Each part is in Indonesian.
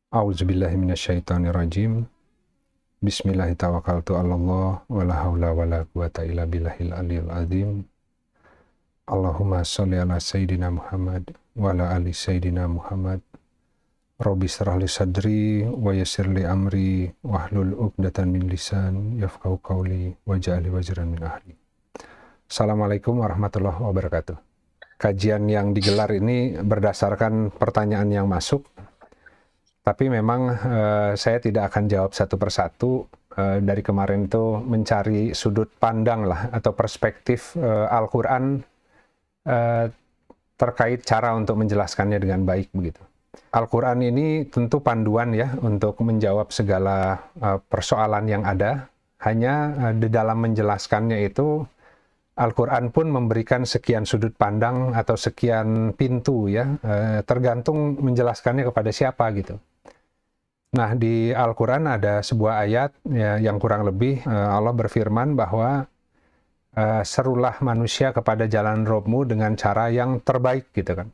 A'udzubillahiminasyaitonirrajim. Bismillahirrahmanirrahim. Wala haula wala quwata illa billahil aliyil azim. Allahumma sholli ala Sayyidina Muhammad wa ala ali Sayyidina Muhammad. Rabbi shrah li sadri wa yassir li amri wahlul 'uqdatam min lisan yafqahu qawli waj'alni wazran min ahli. Assalamualaikum warahmatullahi wabarakatuh. Kajian yang digelar ini berdasarkan pertanyaan yang masuk. Tapi memang saya tidak akan jawab satu persatu. Dari kemarin itu mencari sudut pandang lah atau perspektif Al-Quran terkait cara untuk menjelaskannya dengan baik begitu. Al-Quran ini tentu panduan ya untuk menjawab segala persoalan yang ada. Hanya di dalam menjelaskannya itu Al-Quran pun memberikan sekian sudut pandang atau sekian pintu ya, tergantung menjelaskannya kepada siapa gitu. Nah, di Al-Quran ada sebuah ayat ya, yang kurang lebih Allah berfirman bahwa serulah manusia kepada jalan Robmu dengan cara yang terbaik gitu kan.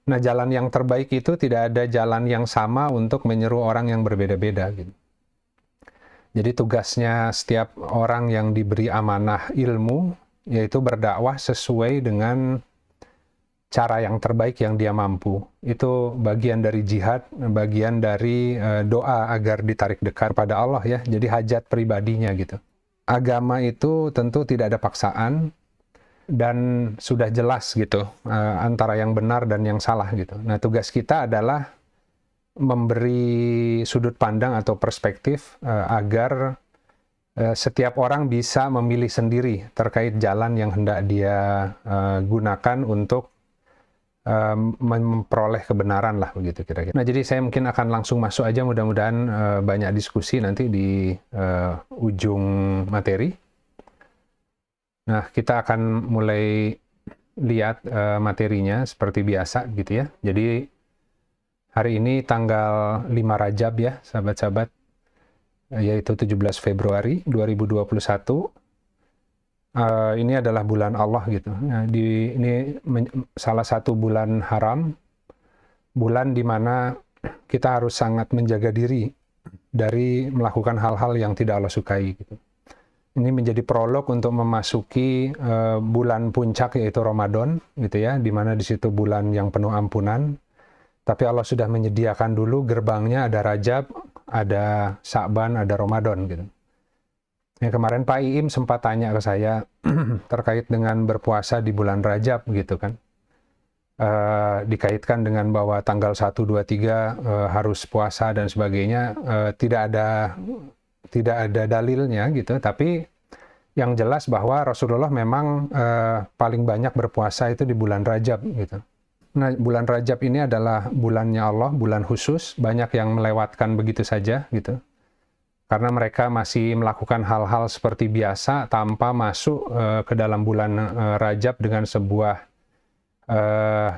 Nah, jalan yang terbaik itu tidak ada jalan yang sama untuk menyeru orang yang berbeda-beda gitu. Jadi tugasnya setiap orang yang diberi amanah ilmu yaitu berdakwah sesuai dengan cara yang terbaik yang dia mampu. Itu bagian dari jihad, bagian dari doa agar ditarik dekat pada Allah ya. Jadi hajat pribadinya gitu. Agama itu tentu tidak ada paksaan dan sudah jelas gitu antara yang benar dan yang salah gitu. Nah, tugas kita adalah memberi sudut pandang atau perspektif agar setiap orang bisa memilih sendiri terkait jalan yang hendak dia gunakan untuk memperoleh kebenaran lah begitu kira-kira. Nah, jadi saya mungkin akan langsung masuk aja, mudah-mudahan banyak diskusi nanti di ujung materi. Nah, kita akan mulai lihat materinya seperti biasa gitu ya. Jadi hari ini tanggal 5 Rajab ya, sahabat-sahabat, yaitu 17 Februari 2021. Ini adalah bulan Allah gitu. Nah, ini salah satu bulan haram, bulan di mana kita harus sangat menjaga diri dari melakukan hal-hal yang tidak Allah sukai gitu. Ini menjadi prolog untuk memasuki bulan puncak yaitu Ramadan gitu ya, di mana di situ bulan yang penuh ampunan. Tapi Allah sudah menyediakan dulu gerbangnya, ada Rajab, ada Sa'ban, ada Ramadan gitu. Ya, kemarin Pak Iim sempat tanya ke saya terkait dengan berpuasa di bulan Rajab gitu kan. Dikaitkan dengan bahwa tanggal 1, 2, 3 harus puasa dan sebagainya, tidak ada dalilnya gitu. Tapi yang jelas bahwa Rasulullah memang paling banyak berpuasa itu di bulan Rajab gitu. Nah, bulan Rajab ini adalah bulannya Allah, bulan khusus, banyak yang melewatkan begitu saja gitu. Karena mereka masih melakukan hal-hal seperti biasa tanpa masuk ke dalam bulan Rajab dengan sebuah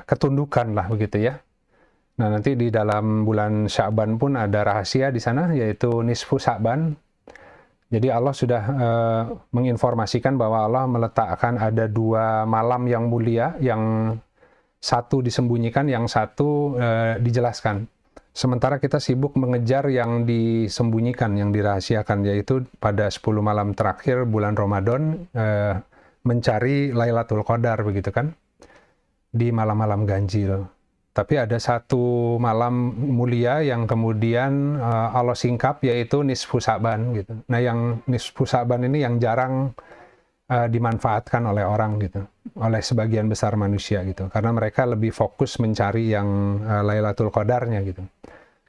ketundukan lah begitu ya. Nah, nanti di dalam bulan Sya'ban pun ada rahasia di sana, yaitu nisfu Sya'ban. Jadi Allah sudah menginformasikan bahwa Allah meletakkan ada 2 malam yang mulia, yang satu disembunyikan, yang satu dijelaskan. Sementara kita sibuk mengejar yang disembunyikan, yang dirahasiakan, yaitu pada 10 malam terakhir bulan Ramadan mencari Lailatul Qadar begitu kan, di malam-malam ganjil. Tapi ada satu malam mulia yang kemudian Allah singkap, yaitu nisfu Sa'ban gitu. Nah, yang nisfu Sa'ban ini yang jarang dimanfaatkan oleh orang gitu, oleh sebagian besar manusia gitu, karena mereka lebih fokus mencari yang Lailatul Qadarnya gitu.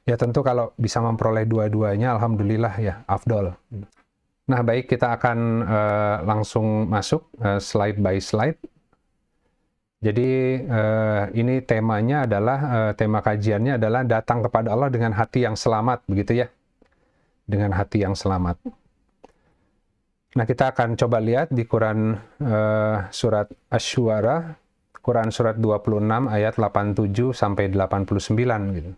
Ya tentu kalau bisa memperoleh dua-duanya, alhamdulillah ya, afdol. Nah, baik, kita akan langsung masuk slide by slide. Jadi ini temanya adalah, tema kajiannya adalah datang kepada Allah dengan hati yang selamat begitu ya, dengan hati yang selamat. Nah, kita akan coba lihat di Quran surat Asy-Syu'ara, Quran surat 26 ayat 87 sampai 89 gitu.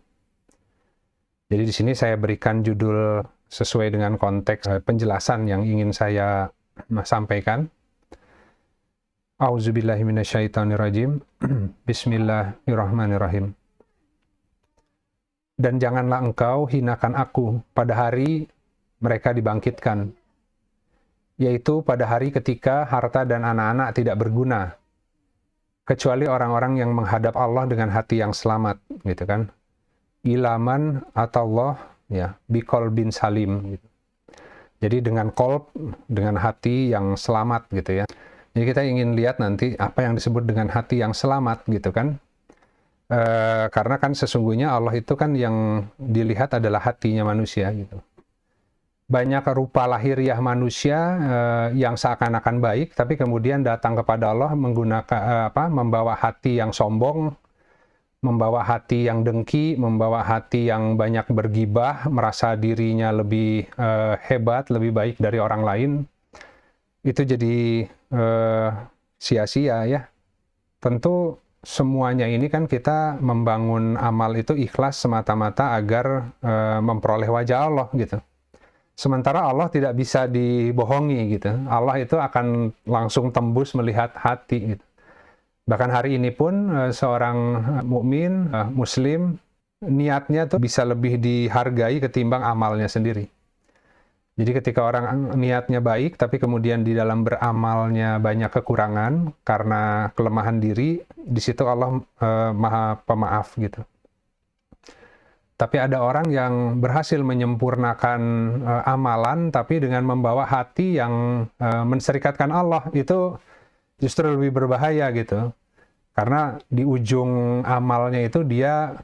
Jadi di sini saya berikan judul sesuai dengan konteks penjelasan yang ingin saya sampaikan. A'udzubillahi minasyaitonirrajim. Bismillahirrahmanirrahim. dan janganlah engkau hinakan aku pada hari mereka dibangkitkan, yaitu pada hari ketika harta dan anak-anak tidak berguna, kecuali orang-orang yang menghadap Allah dengan hati yang selamat, gitu kan. Ilaman atau Allah, ya, bikol bin salim, gitu. Jadi dengan kolb, dengan hati yang selamat, gitu ya. Jadi kita ingin lihat nanti apa yang disebut dengan hati yang selamat, gitu kan. Karena kan sesungguhnya Allah itu kan yang dilihat adalah hatinya manusia, gitu. Banyak rupa lahiriah manusia yang seakan-akan baik, tapi kemudian datang kepada Allah menggunakan membawa hati yang sombong, membawa hati yang dengki, membawa hati yang banyak bergibah, merasa dirinya lebih hebat, lebih baik dari orang lain. Itu jadi sia-sia ya. Tentu semuanya ini kan kita membangun amal itu ikhlas semata-mata agar memperoleh wajah Allah, gitu. Sementara Allah tidak bisa dibohongi, gitu. Allah itu akan langsung tembus melihat hati, gitu. Bahkan hari ini pun seorang mukmin, muslim, niatnya tuh bisa lebih dihargai ketimbang amalnya sendiri. Jadi ketika orang niatnya baik, tapi kemudian di dalam beramalnya banyak kekurangan karena kelemahan diri, di situ Allah Maha Pemaaf, gitu. Tapi ada orang yang berhasil menyempurnakan amalan, tapi dengan membawa hati yang menserikatkan Allah, itu justru lebih berbahaya, gitu. Karena di ujung amalnya itu dia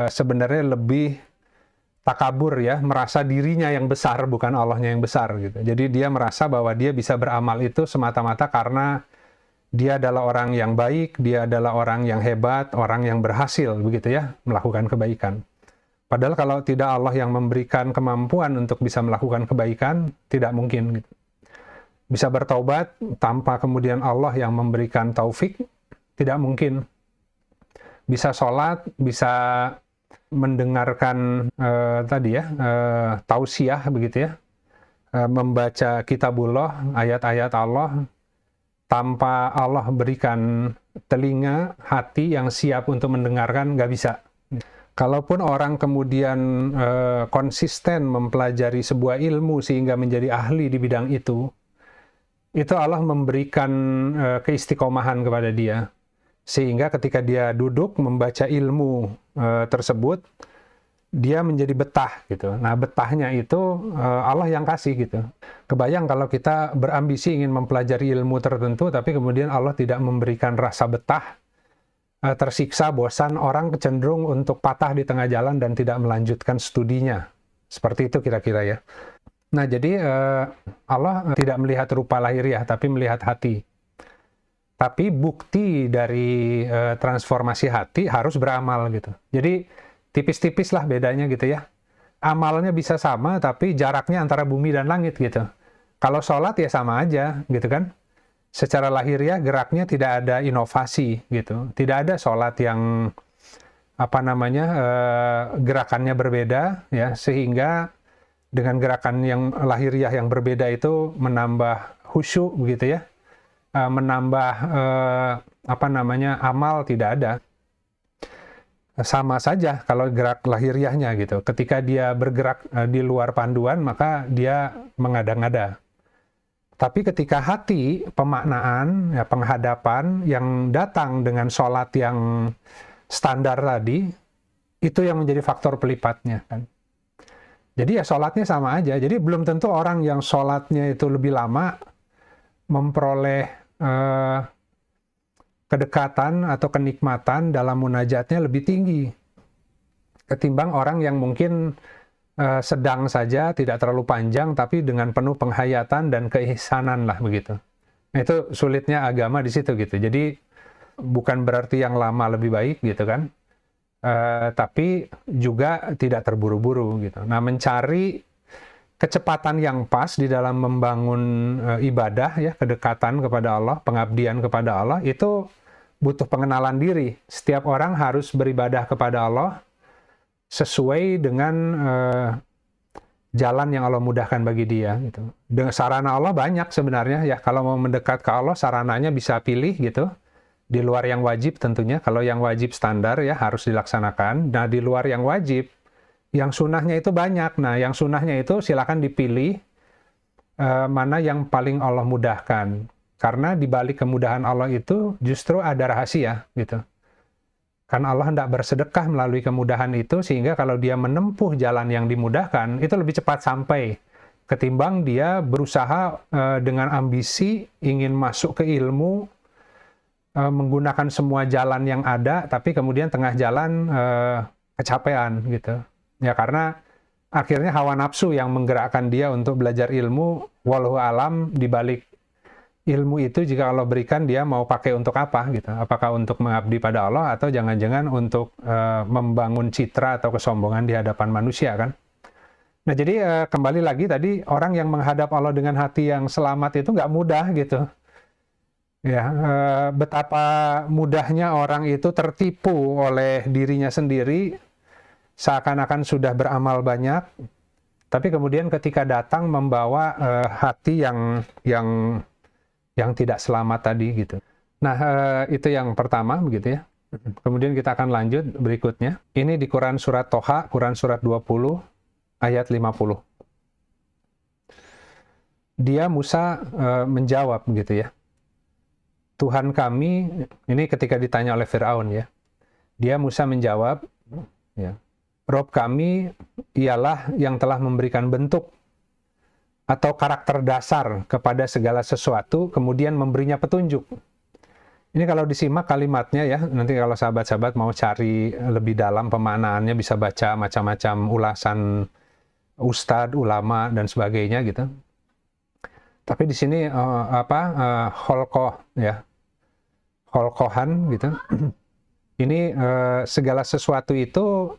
sebenarnya lebih takabur ya, merasa dirinya yang besar, bukan Allahnya yang besar, gitu. Jadi dia merasa bahwa dia bisa beramal itu semata-mata karena dia adalah orang yang baik, dia adalah orang yang hebat, orang yang berhasil, begitu ya, melakukan kebaikan. Padahal kalau tidak Allah yang memberikan kemampuan untuk bisa melakukan kebaikan, tidak mungkin, gitu. Bisa bertaubat tanpa kemudian Allah yang memberikan taufik, tidak mungkin. Bisa sholat, bisa mendengarkan tausiah, begitu ya, membaca kitabullah, ayat-ayat Allah, tanpa Allah berikan telinga, hati yang siap untuk mendengarkan, nggak bisa. Kalaupun orang kemudian konsisten mempelajari sebuah ilmu sehingga menjadi ahli di bidang itu Allah memberikan keistiqomahan kepada dia. Sehingga ketika dia duduk membaca ilmu tersebut, dia menjadi betah, gitu. Nah, betahnya itu Allah yang kasih, gitu. Kebayang kalau kita berambisi ingin mempelajari ilmu tertentu, tapi kemudian Allah tidak memberikan rasa betah, tersiksa, bosan, orang cenderung untuk patah di tengah jalan dan tidak melanjutkan studinya. Seperti itu kira-kira ya. Nah, jadi Allah tidak melihat rupa lahiriah, tapi melihat hati. Tapi bukti dari transformasi hati harus beramal, gitu. Jadi tipis-tipis lah bedanya, gitu ya. Amalnya bisa sama, tapi jaraknya antara bumi dan langit, gitu. Kalau sholat ya sama aja, gitu kan. Secara lahiriah geraknya tidak ada inovasi, gitu. Tidak ada sholat yang gerakannya berbeda, ya, sehingga dengan gerakan yang lahiriah yang berbeda itu menambah khusyuk, begitu ya, menambah amal, tidak ada. Sama saja kalau gerak lahiriahnya, gitu. Ketika dia bergerak di luar panduan, maka dia mengada-ngada. Tapi ketika hati, pemaknaan, ya, penghadapan yang datang dengan sholat yang standar tadi, itu yang menjadi faktor pelipatnya, kan. Jadi ya sholatnya sama aja. Jadi belum tentu orang yang sholatnya itu lebih lama memperoleh kedekatan atau kenikmatan dalam munajatnya lebih tinggi ketimbang orang yang mungkin sedang saja, tidak terlalu panjang, tapi dengan penuh penghayatan dan keihsanan lah, begitu. Nah, itu sulitnya agama di situ, gitu. Jadi bukan berarti yang lama lebih baik, gitu kan. Tapi juga tidak terburu-buru, gitu. Nah, mencari kecepatan yang pas di dalam membangun ibadah, ya, kedekatan kepada Allah, pengabdian kepada Allah, itu butuh pengenalan diri. Setiap orang harus beribadah kepada Allah sesuai dengan jalan yang Allah mudahkan bagi dia, gitu. Dengan sarana Allah banyak sebenarnya, ya. Kalau mau mendekat ke Allah, sarananya bisa pilih, gitu. Di luar yang wajib tentunya. Kalau yang wajib standar, ya, harus dilaksanakan. Nah, di luar yang wajib, Yang sunnahnya itu banyak. Nah, yang sunnahnya itu silakan dipilih mana yang paling Allah mudahkan. Karena di balik kemudahan Allah itu justru ada rahasia gitu. Karena Allah hendak bersedekah melalui kemudahan itu, sehingga kalau dia menempuh jalan yang dimudahkan, itu lebih cepat sampai ketimbang dia berusaha dengan ambisi ingin masuk ke ilmu, menggunakan semua jalan yang ada, tapi kemudian tengah jalan kecapean gitu. Ya karena akhirnya hawa nafsu yang menggerakkan dia untuk belajar ilmu, wallahu alam di balik ilmu itu jika Allah berikan dia mau pakai untuk apa gitu. Apakah untuk mengabdi pada Allah atau jangan-jangan untuk membangun citra atau kesombongan di hadapan manusia kan. Nah jadi kembali lagi tadi orang yang menghadap Allah dengan hati yang selamat itu nggak mudah gitu. Ya, betapa mudahnya orang itu tertipu oleh dirinya sendiri seakan-akan sudah beramal banyak, tapi kemudian ketika datang membawa hati yang tidak selamat tadi gitu. Nah, itu yang pertama begitu ya. Kemudian kita akan lanjut berikutnya. Ini di Quran surat Toha, Quran surat 20 ayat 50. Dia Musa menjawab begitu ya. Tuhan kami, ini ketika ditanya oleh Firaun ya. Dia Musa menjawab ya. Rob kami ialah yang telah memberikan bentuk atau karakter dasar kepada segala sesuatu, kemudian memberinya petunjuk. Ini kalau disimak kalimatnya ya, nanti kalau sahabat-sahabat mau cari lebih dalam pemaknaannya bisa baca macam-macam ulasan ustadz, ulama dan sebagainya gitu. Tapi di sini holqoh ya, holqohan gitu. Ini segala sesuatu itu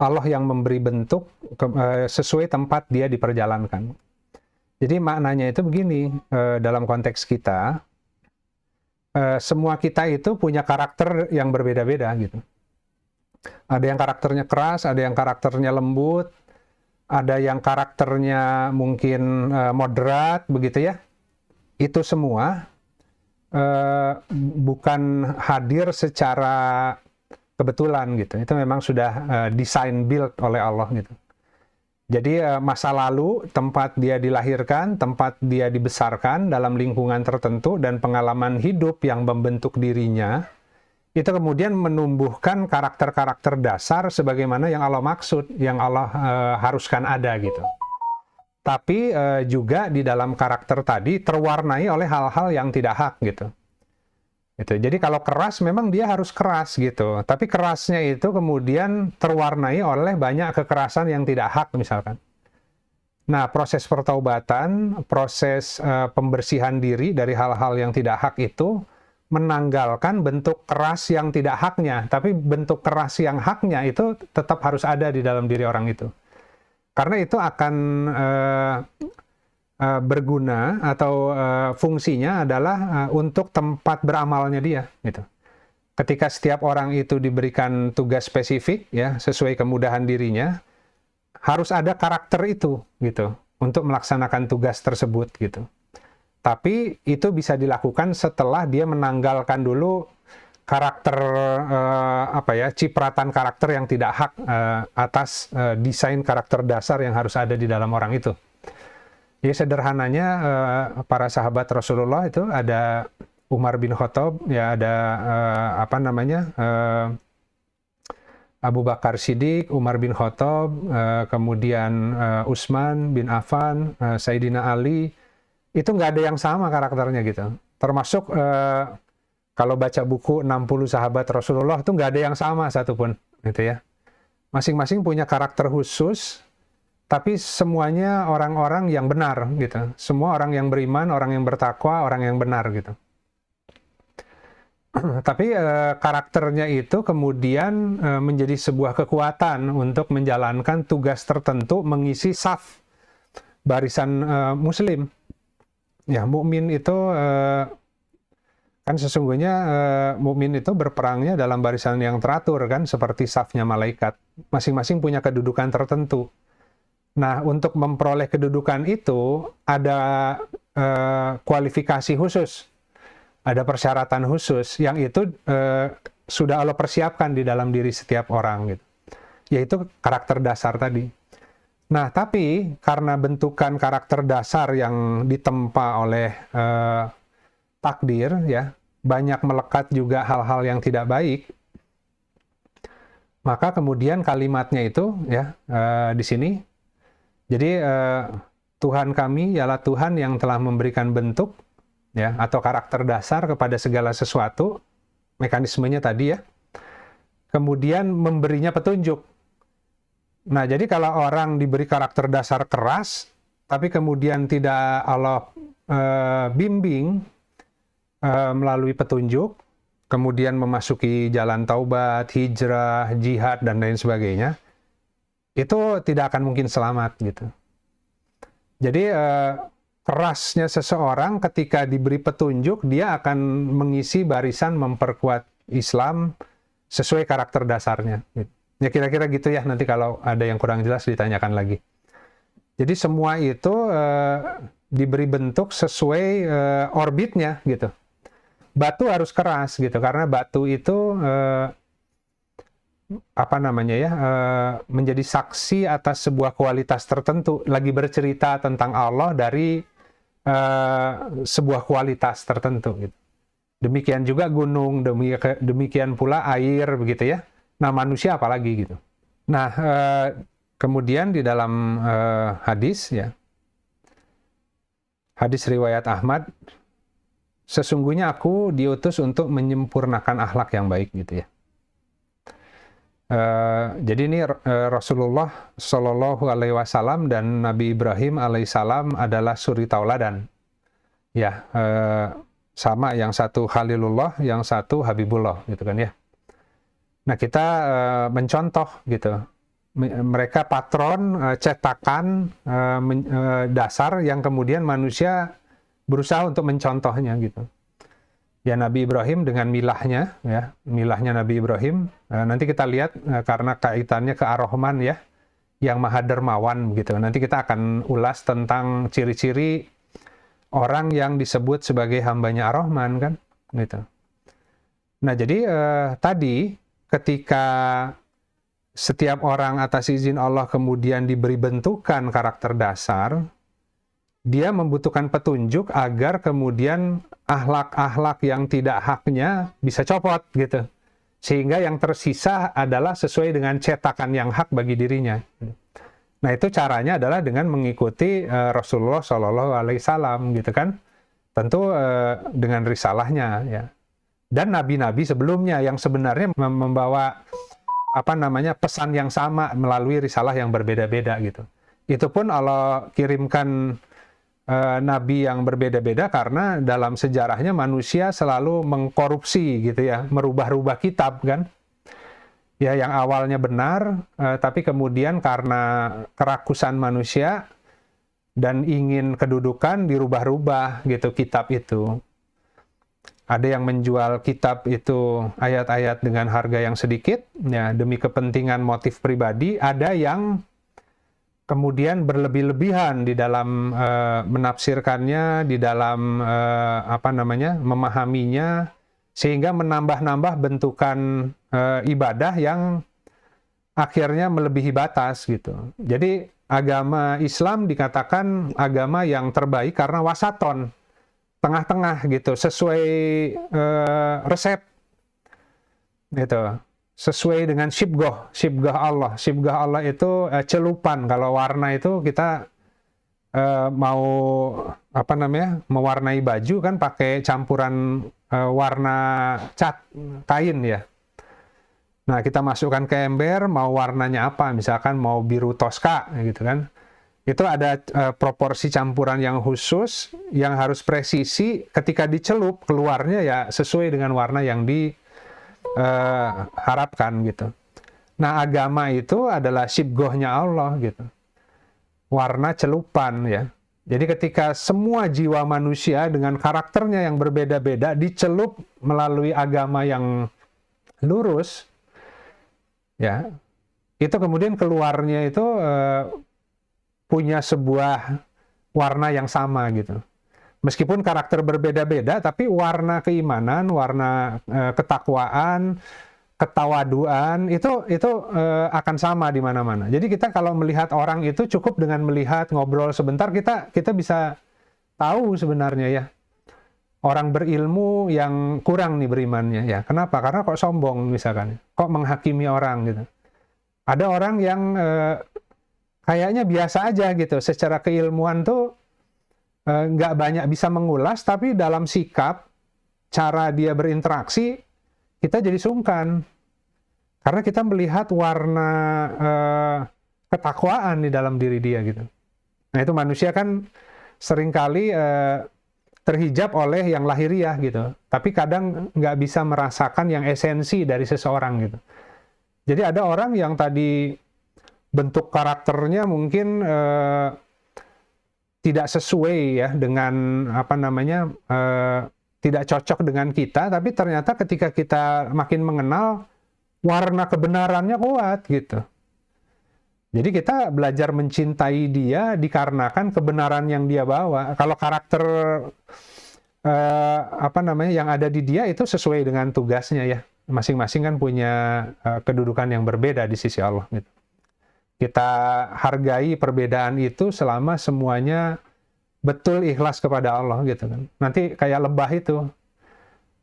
Allah yang memberi bentuk sesuai tempat dia diperjalankan. Jadi maknanya itu begini, dalam konteks kita, semua kita itu punya karakter yang berbeda-beda gitu. Ada yang karakternya keras, ada yang karakternya lembut, ada yang karakternya mungkin moderat, begitu ya. Itu semua bukan hadir secara kebetulan gitu. Itu memang sudah desain build oleh Allah gitu. Jadi masa lalu, tempat dia dilahirkan, tempat dia dibesarkan dalam lingkungan tertentu dan pengalaman hidup yang membentuk dirinya, itu kemudian menumbuhkan karakter-karakter dasar sebagaimana yang Allah maksud, yang Allah haruskan ada gitu. Tapi juga di dalam karakter tadi terwarnai oleh hal-hal yang tidak hak gitu. Jadi kalau keras memang dia harus keras gitu, tapi kerasnya itu kemudian terwarnai oleh banyak kekerasan yang tidak hak misalkan. Nah, proses pertaubatan, proses pembersihan diri dari hal-hal yang tidak hak itu menanggalkan bentuk keras yang tidak haknya, tapi bentuk keras yang haknya itu tetap harus ada di dalam diri orang itu. Karena itu akan berguna atau fungsinya adalah untuk tempat beramalnya dia gitu. Ketika setiap orang itu diberikan tugas spesifik ya sesuai kemudahan dirinya, harus ada karakter itu gitu untuk melaksanakan tugas tersebut gitu. Tapi itu bisa dilakukan setelah dia menanggalkan dulu karakter cipratan karakter yang tidak hak atas desain karakter dasar yang harus ada di dalam orang itu. Jadi sederhananya para sahabat Rasulullah itu ada Umar bin Khattab, ya ada Abu Bakar Siddiq, Umar bin Khattab, kemudian Utsman bin Affan, Sayyidina Ali, itu nggak ada yang sama karakternya gitu. Termasuk kalau baca buku 60 sahabat Rasulullah itu nggak ada yang sama satupun, gitu ya. Masing-masing punya karakter khusus. Tapi semuanya orang-orang yang benar gitu. Semua orang yang beriman, orang yang bertakwa, orang yang benar gitu. Tapi karakternya itu kemudian menjadi sebuah kekuatan untuk menjalankan tugas tertentu, mengisi saf barisan muslim. Ya, mukmin itu kan sesungguhnya mukmin itu berperangnya dalam barisan yang teratur kan, seperti safnya malaikat. Masing-masing punya kedudukan tertentu. Nah, untuk memperoleh kedudukan itu ada kualifikasi khusus, ada persyaratan khusus yang itu sudah Allah persiapkan di dalam diri setiap orang gitu. yaitu karakter dasar tadi. Nah, tapi karena bentukan karakter dasar yang ditempa oleh takdir, ya, banyak melekat juga hal-hal yang tidak baik, maka kemudian kalimatnya itu, ya, di sini, jadi Tuhan kami ialah Tuhan yang telah memberikan bentuk, ya, atau karakter dasar kepada segala sesuatu, mekanismenya tadi, ya, kemudian memberinya petunjuk. Nah, jadi kalau orang diberi karakter dasar keras, tapi kemudian tidak Allah bimbing melalui petunjuk, kemudian memasuki jalan taubat, hijrah, jihad, dan lain sebagainya, itu tidak akan mungkin selamat, gitu. Jadi kerasnya seseorang ketika diberi petunjuk, dia akan mengisi barisan memperkuat Islam sesuai karakter dasarnya, gitu. Ya kira-kira gitu ya, nanti kalau ada yang kurang jelas ditanyakan lagi. Jadi semua itu diberi bentuk sesuai orbitnya, gitu. Batu harus keras, gitu, karena batu itu menjadi saksi atas sebuah kualitas tertentu, lagi bercerita tentang Allah dari sebuah kualitas tertentu, gitu. Demikian juga gunung, demikian pula air, begitu ya. Nah, manusia apalagi, gitu. Nah, kemudian di dalam hadis, ya, hadis riwayat Ahmad, sesungguhnya aku diutus untuk menyempurnakan akhlak yang baik, gitu ya. Jadi ini Rasulullah Shallallahu Alaihi Wasallam dan Nabi Ibrahim Alaihissalam adalah suri tauladan, ya, sama, yang satu Khalilullah, yang satu Habibullah, gitu kan, ya. Nah, kita mencontoh, gitu. Mereka patron, cetakan dasar yang kemudian manusia berusaha untuk mencontohnya, gitu. Ya, Nabi Ibrahim dengan milahnya, ya, milahnya Nabi Ibrahim. Nanti kita lihat karena kaitannya ke Ar-Rahman, ya, yang Maha Dermawan, gitu. Nanti kita akan ulas tentang ciri-ciri orang yang disebut sebagai hambanya Ar-Rahman, kan, gitu. Nah, jadi tadi ketika setiap orang atas izin Allah kemudian diberi bentukan karakter dasar, dia membutuhkan petunjuk agar kemudian akhlak-akhlak yang tidak haknya bisa copot, gitu. Sehingga yang tersisa adalah sesuai dengan cetakan yang hak bagi dirinya. Nah, itu caranya adalah dengan mengikuti Rasulullah Shallallahu Alaihi Wasallam, gitu kan. Tentu dengan risalahnya, ya. Dan nabi-nabi sebelumnya yang sebenarnya membawa pesan yang sama melalui risalah yang berbeda-beda, gitu. Itu pun Allah kirimkan nabi yang berbeda-beda karena dalam sejarahnya manusia selalu mengkorupsi, gitu ya, merubah-rubah kitab, kan. Ya, yang awalnya benar, tapi kemudian karena kerakusan manusia dan ingin kedudukan dirubah-rubah, gitu, kitab itu. Ada yang menjual kitab itu ayat-ayat dengan harga yang sedikit, ya, demi kepentingan motif pribadi. Ada yang kemudian berlebih-lebihan di dalam menafsirkannya, di dalam memahaminya, sehingga menambah-nambah bentukan ibadah yang akhirnya melebihi batas, gitu. Jadi agama Islam dikatakan agama yang terbaik karena wasaton, tengah-tengah, gitu, sesuai resep, gitu, sesuai dengan syibgah Allah. Syibgah Allah itu celupan. Kalau warna itu kita mau mewarnai baju, kan pakai campuran warna cat kain, ya. Nah, kita masukkan ke ember, mau warnanya apa, misalkan mau biru toska, gitu kan. Itu ada proporsi campuran yang khusus, yang harus presisi, ketika dicelup keluarnya ya sesuai dengan warna yang diharapkan, gitu. Nah, agama itu adalah syibgohnya Allah, gitu. Warna celupan, ya. Jadi ketika semua jiwa manusia dengan karakternya yang berbeda-beda dicelup melalui agama yang lurus, ya, itu kemudian keluarnya itu punya sebuah warna yang sama, gitu. Meskipun karakter berbeda-beda, tapi warna keimanan, warna ketakwaan, ketawaduan itu akan sama di mana-mana. Jadi kita kalau melihat orang itu cukup dengan melihat, ngobrol sebentar, kita bisa tahu sebenarnya ya orang berilmu yang kurang nih berimannya ya. Kenapa? Karena kok sombong misalkan, kok menghakimi orang gitu. Ada orang yang kayaknya biasa aja gitu, secara keilmuan tuh nggak banyak bisa mengulas, tapi dalam sikap, cara dia berinteraksi, kita jadi sungkan. Karena kita melihat warna ketakwaan di dalam diri dia gitu. Nah itu manusia kan seringkali terhijab oleh yang lahiriah gitu. Tapi kadang nggak bisa merasakan yang esensi dari seseorang gitu. Jadi ada orang yang tadi bentuk karakternya mungkin tidak sesuai ya dengan apa namanya, tidak cocok dengan kita, tapi ternyata ketika kita makin mengenal, warna kebenarannya kuat gitu. Jadi kita belajar mencintai dia dikarenakan kebenaran yang dia bawa. Kalau karakter apa namanya yang ada di dia itu sesuai dengan tugasnya ya. Masing-masing kan punya kedudukan yang berbeda di sisi Allah gitu. Kita hargai perbedaan itu selama semuanya betul ikhlas kepada Allah gitu kan. Nanti kayak lebah itu,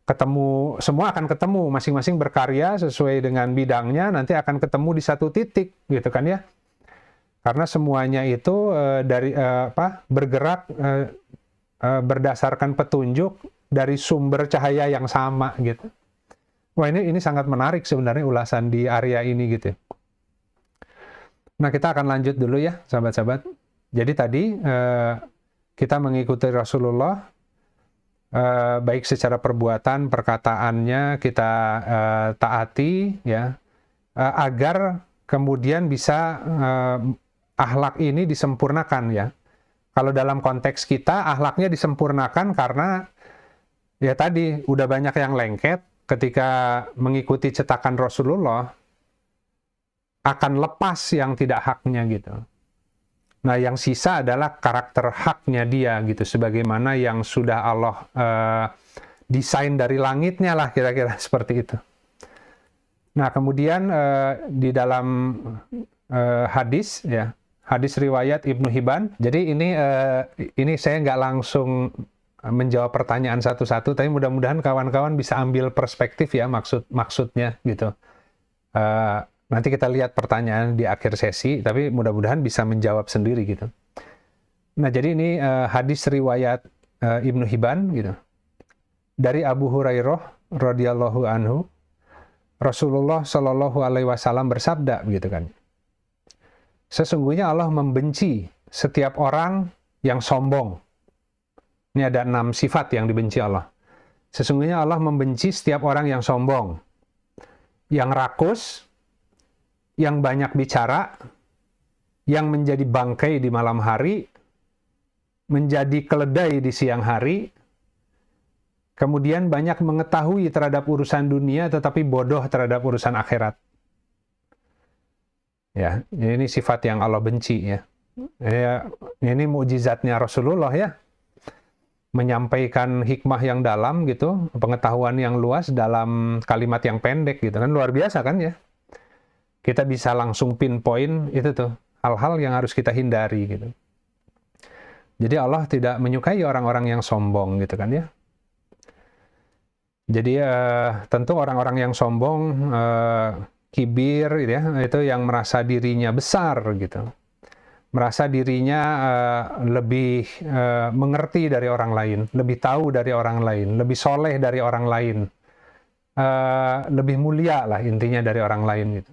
ketemu, semua akan ketemu, masing-masing berkarya sesuai dengan bidangnya, nanti akan ketemu di satu titik gitu kan ya. Karena semuanya itu bergerak berdasarkan petunjuk dari sumber cahaya yang sama gitu. Wah ini sangat menarik sebenarnya ulasan di area ini gitu. Nah kita akan lanjut dulu ya sahabat-sahabat. Jadi tadi kita mengikuti Rasulullah, baik secara perbuatan, perkataannya kita taati ya, agar kemudian bisa akhlak ini disempurnakan ya. Kalau dalam konteks kita akhlaknya disempurnakan karena ya tadi udah banyak yang lengket ketika mengikuti cetakan Rasulullah, akan lepas yang tidak haknya gitu. Nah, yang sisa adalah karakter haknya dia gitu, sebagaimana yang sudah Allah desain dari langitnya lah, kira-kira seperti itu. Nah, kemudian di dalam hadis ya, hadis riwayat Ibnu Hibban. Jadi ini saya nggak langsung menjawab pertanyaan satu-satu, tapi mudah-mudahan kawan-kawan bisa ambil perspektif ya maksudnya gitu. Nanti kita lihat pertanyaan di akhir sesi, tapi mudah-mudahan bisa menjawab sendiri gitu. Nah, jadi ini hadis riwayat Ibnu Hibban gitu. Dari Abu Hurairah radhiyallahu anhu, Rasulullah Shallallahu alaihi wasallam bersabda gitu kan. Sesungguhnya Allah membenci setiap orang yang sombong. Ini ada 6 sifat yang dibenci Allah. Sesungguhnya Allah membenci setiap orang yang sombong, yang rakus, yang banyak bicara, yang menjadi bangkai di malam hari, menjadi keledai di siang hari, kemudian banyak mengetahui terhadap urusan dunia tetapi bodoh terhadap urusan akhirat. Ya, ini sifat yang Allah benci ya. Ini mukjizatnya Rasulullah ya. Menyampaikan hikmah yang dalam gitu, pengetahuan yang luas dalam kalimat yang pendek gitu kan, luar biasa kan ya. Kita bisa langsung pinpoint itu tuh hal-hal yang harus kita hindari gitu. Jadi Allah tidak menyukai orang-orang yang sombong gitu kan ya. Jadi tentu orang-orang yang sombong, kibir gitu ya, itu yang merasa dirinya besar gitu. Merasa dirinya lebih mengerti dari orang lain, lebih tahu dari orang lain, lebih soleh dari orang lain, lebih mulia lah intinya dari orang lain gitu.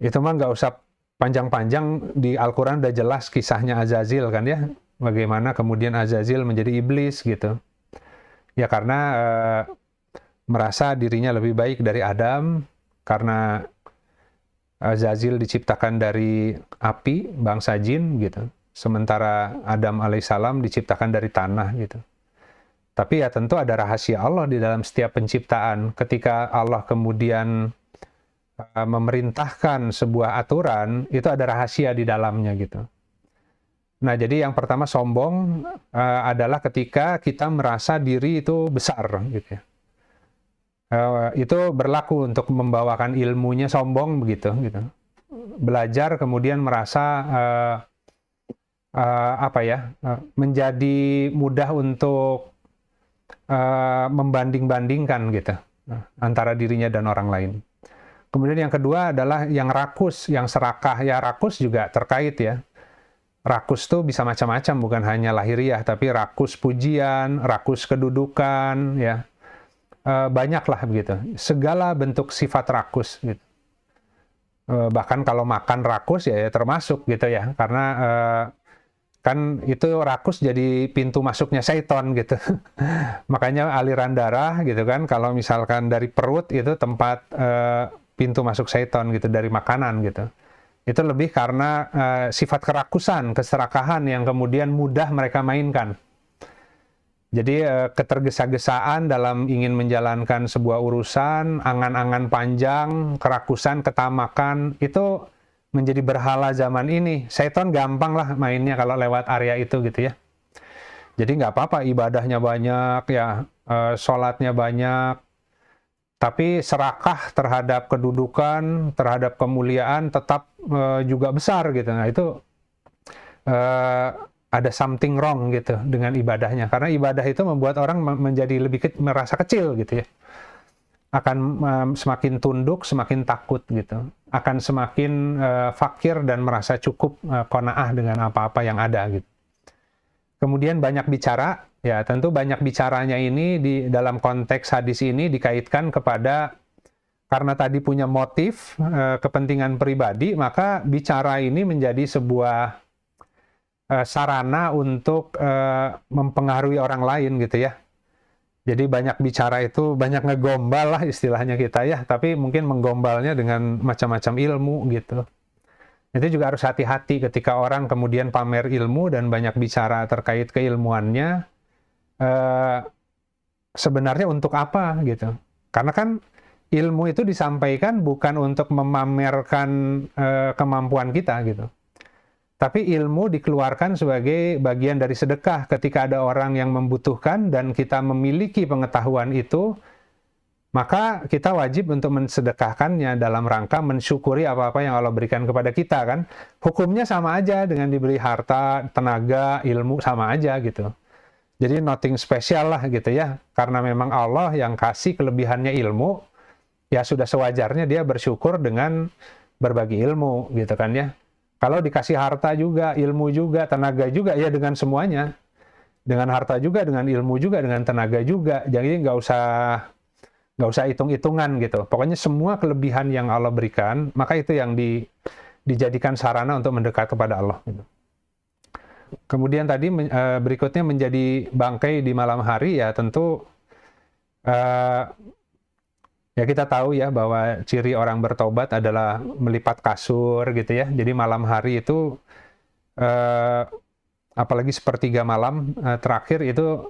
Itu mah nggak usah panjang-panjang, di Al-Quran udah jelas kisahnya Azazil kan ya, bagaimana kemudian Azazil menjadi iblis gitu. Ya karena merasa dirinya lebih baik dari Adam, karena Azazil diciptakan dari api, bangsa jin gitu. Sementara Adam alaihissalam diciptakan dari tanah gitu. Tapi ya tentu ada rahasia Allah di dalam setiap penciptaan. Ketika Allah kemudian memerintahkan sebuah aturan, itu ada rahasia di dalamnya gitu. Nah, jadi yang pertama sombong adalah ketika kita merasa diri itu besar gitu ya. Itu berlaku untuk membawakan ilmunya sombong begitu gitu. Belajar kemudian merasa menjadi mudah untuk membanding-bandingkan gitu antara dirinya dan orang lain. Kemudian yang kedua adalah yang rakus, yang serakah. Ya, rakus juga terkait ya. Rakus tuh bisa macam-macam, bukan hanya lahiriah, tapi rakus pujian, rakus kedudukan, ya. Banyaklah begitu. Segala bentuk sifat rakus gitu. Bahkan kalau makan rakus ya termasuk gitu ya, karena kan itu rakus jadi pintu masuknya setan gitu. Makanya aliran darah gitu kan, kalau misalkan dari perut itu tempat pintu masuk setan gitu, dari makanan gitu. Itu lebih karena sifat kerakusan, keserakahan yang kemudian mudah mereka mainkan. Jadi ketergesa-gesaan dalam ingin menjalankan sebuah urusan, angan-angan panjang, kerakusan, ketamakan, itu menjadi berhala zaman ini. Setan gampang lah mainnya kalau lewat area itu gitu ya. Jadi nggak apa-apa ibadahnya banyak, ya sholatnya banyak, tapi serakah terhadap kedudukan, terhadap kemuliaan tetap juga besar gitu. Nah itu ada something wrong gitu dengan ibadahnya, karena ibadah itu membuat orang menjadi lebih merasa kecil gitu ya, akan semakin tunduk, semakin takut gitu, akan semakin fakir dan merasa cukup qanaah dengan apa-apa yang ada gitu. Kemudian banyak bicara, ya tentu banyak bicaranya ini di dalam konteks hadis ini dikaitkan kepada, karena tadi punya motif kepentingan pribadi, maka bicara ini menjadi sebuah sarana untuk mempengaruhi orang lain gitu ya. Jadi banyak bicara itu banyak ngegombal lah istilahnya kita ya, tapi mungkin menggombalnya dengan macam-macam ilmu gitu. Itu juga harus hati-hati ketika orang kemudian pamer ilmu dan banyak bicara terkait keilmuannya. Sebenarnya untuk apa gitu? Karena kan ilmu itu disampaikan bukan untuk memamerkan kemampuan kita gitu. Tapi ilmu dikeluarkan sebagai bagian dari sedekah ketika ada orang yang membutuhkan dan kita memiliki pengetahuan itu, maka kita wajib untuk mensedekahkannya dalam rangka mensyukuri apa-apa yang Allah berikan kepada kita kan. Hukumnya sama aja dengan diberi harta, tenaga, ilmu sama aja gitu. Jadi nothing special lah gitu ya. Karena memang Allah yang kasih kelebihannya ilmu, ya sudah sewajarnya dia bersyukur dengan berbagi ilmu gitu kan ya. Kalau dikasih harta juga, ilmu juga, tenaga juga, ya dengan semuanya. Dengan harta juga, dengan ilmu juga, dengan tenaga juga. Jadi nggak usah hitung-hitungan gitu. Pokoknya semua kelebihan yang Allah berikan, maka itu yang dijadikan sarana untuk mendekat kepada Allah. Gitu. Kemudian tadi berikutnya menjadi bangkai di malam hari, ya tentu ya kita tahu ya bahwa ciri orang bertobat adalah melipat kasur gitu ya. Jadi malam hari itu apalagi sepertiga malam terakhir itu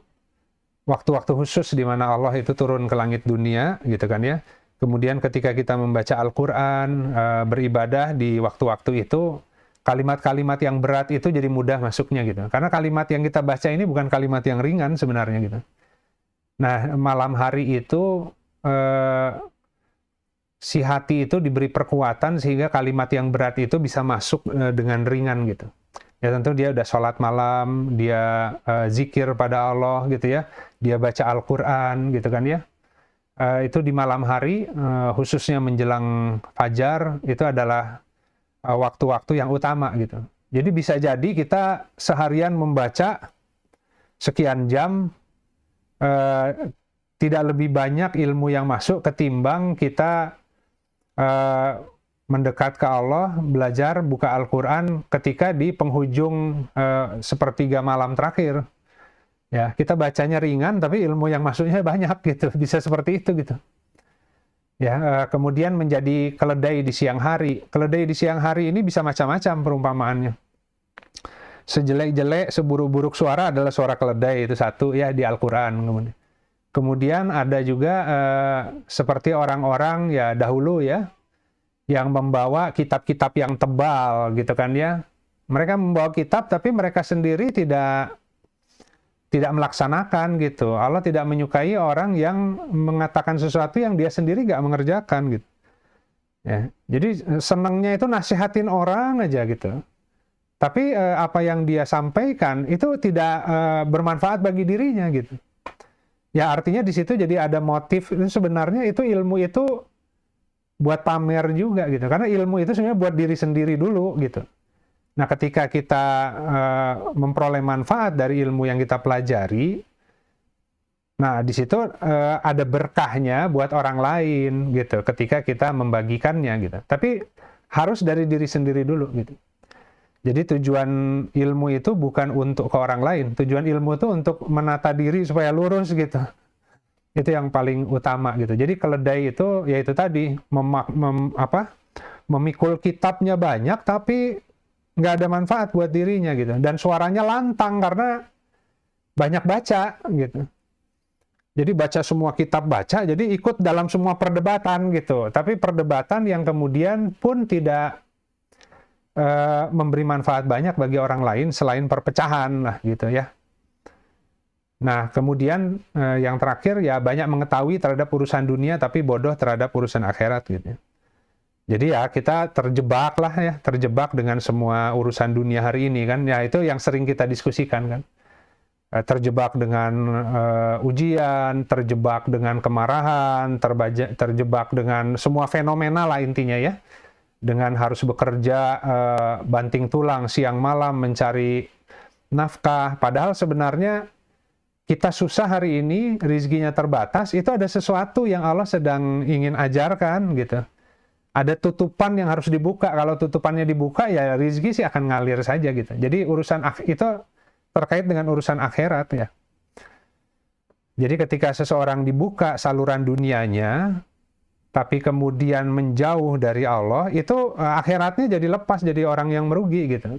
waktu-waktu khusus di mana Allah itu turun ke langit dunia gitu kan ya. Kemudian ketika kita membaca Al-Qur'an, beribadah di waktu-waktu itu, kalimat-kalimat yang berat itu jadi mudah masuknya gitu. Karena kalimat yang kita baca ini bukan kalimat yang ringan sebenarnya gitu. Nah, malam hari itu si hati itu diberi perkuatan sehingga kalimat yang berat itu bisa masuk dengan ringan gitu. Ya tentu dia udah sholat malam, dia zikir pada Allah gitu ya, dia baca Al-Quran gitu kan ya. Itu di malam hari, khususnya menjelang fajar, itu adalah waktu-waktu yang utama gitu. Jadi bisa jadi kita seharian membaca sekian jam, tidak lebih banyak ilmu yang masuk ketimbang kita mendekat ke Allah, belajar, buka Al-Quran ketika di penghujung sepertiga malam terakhir. Ya, kita bacanya ringan, tapi ilmu yang masuknya banyak gitu. Bisa seperti itu gitu. Ya, kemudian menjadi keledai di siang hari. Keledai di siang hari ini bisa macam-macam perumpamaannya. Sejelek-jelek, seburuk-buruk suara adalah suara keledai, itu satu ya di Al-Quran. Kemudian ada juga seperti orang-orang ya dahulu ya, yang membawa kitab-kitab yang tebal gitu kan ya. Mereka membawa kitab tapi mereka sendiri tidak tidak melaksanakan gitu. Allah tidak menyukai orang yang mengatakan sesuatu yang dia sendiri nggak mengerjakan gitu. Ya, jadi senangnya itu nasihatin orang aja gitu. Tapi apa yang dia sampaikan itu tidak bermanfaat bagi dirinya gitu. Ya artinya di situ jadi ada motif, itu sebenarnya itu ilmu itu buat pamer juga gitu. Karena ilmu itu sebenarnya buat diri sendiri dulu gitu. Nah, ketika kita memperoleh manfaat dari ilmu yang kita pelajari, nah di situ ada berkahnya buat orang lain gitu. Ketika kita membagikannya gitu. Tapi harus dari diri sendiri dulu gitu. Jadi tujuan ilmu itu bukan untuk ke orang lain. Tujuan ilmu itu untuk menata diri supaya lurus gitu. Itu yang paling utama gitu. Jadi keledai itu yaitu tadi memikul kitabnya banyak tapi nggak ada manfaat buat dirinya gitu. Dan suaranya lantang karena banyak baca gitu. Jadi baca semua kitab baca, jadi ikut dalam semua perdebatan gitu. Tapi perdebatan yang kemudian pun tidak memberi manfaat banyak bagi orang lain selain perpecahan lah gitu ya. Nah, kemudian yang terakhir ya banyak mengetahui terhadap urusan dunia tapi bodoh terhadap urusan akhirat gitu. Jadi ya kita terjebak lah ya, terjebak dengan semua urusan dunia hari ini kan. Ya itu yang sering kita diskusikan kan. Terjebak dengan ujian, terjebak dengan kemarahan, terjebak dengan semua fenomena lah intinya ya. Dengan harus bekerja banting tulang siang malam mencari nafkah. Padahal sebenarnya kita susah hari ini, rizkinya terbatas, itu ada sesuatu yang Allah sedang ingin ajarkan gitu. Ada tutupan yang harus dibuka. Kalau tutupannya dibuka, ya rizki sih akan ngalir saja gitu. Jadi urusan itu terkait dengan urusan akhirat ya. Jadi ketika seseorang dibuka saluran dunianya, tapi kemudian menjauh dari Allah, itu akhiratnya jadi lepas, jadi orang yang merugi gitu.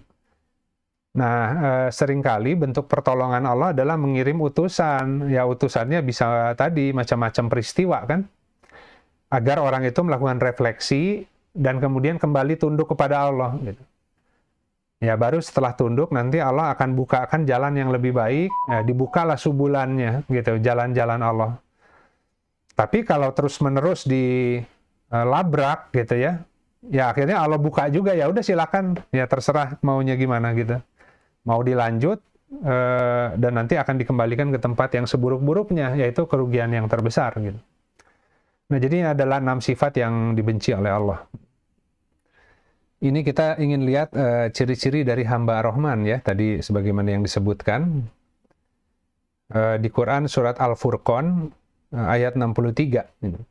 Nah, seringkali bentuk pertolongan Allah adalah mengirim utusan. Ya, utusannya bisa tadi macam-macam peristiwa kan. Agar orang itu melakukan refleksi dan kemudian kembali tunduk kepada Allah gitu. Ya, baru setelah tunduk nanti Allah akan bukakan jalan yang lebih baik. Ya, dibukalah subulannya gitu, jalan-jalan Allah. Tapi kalau terus-menerus dilabrak gitu ya. Ya akhirnya Allah buka juga, ya udah silakan, ya terserah maunya gimana gitu. Mau dilanjut dan nanti akan dikembalikan ke tempat yang seburuk-buruknya, yaitu kerugian yang terbesar gitu. Nah, jadi ini adalah 6 sifat yang dibenci oleh Allah. Ini kita ingin lihat ciri-ciri dari hamba Ar-Rahman ya, tadi sebagaimana yang disebutkan di Quran surat Al-Furqan ayat 63 gitu.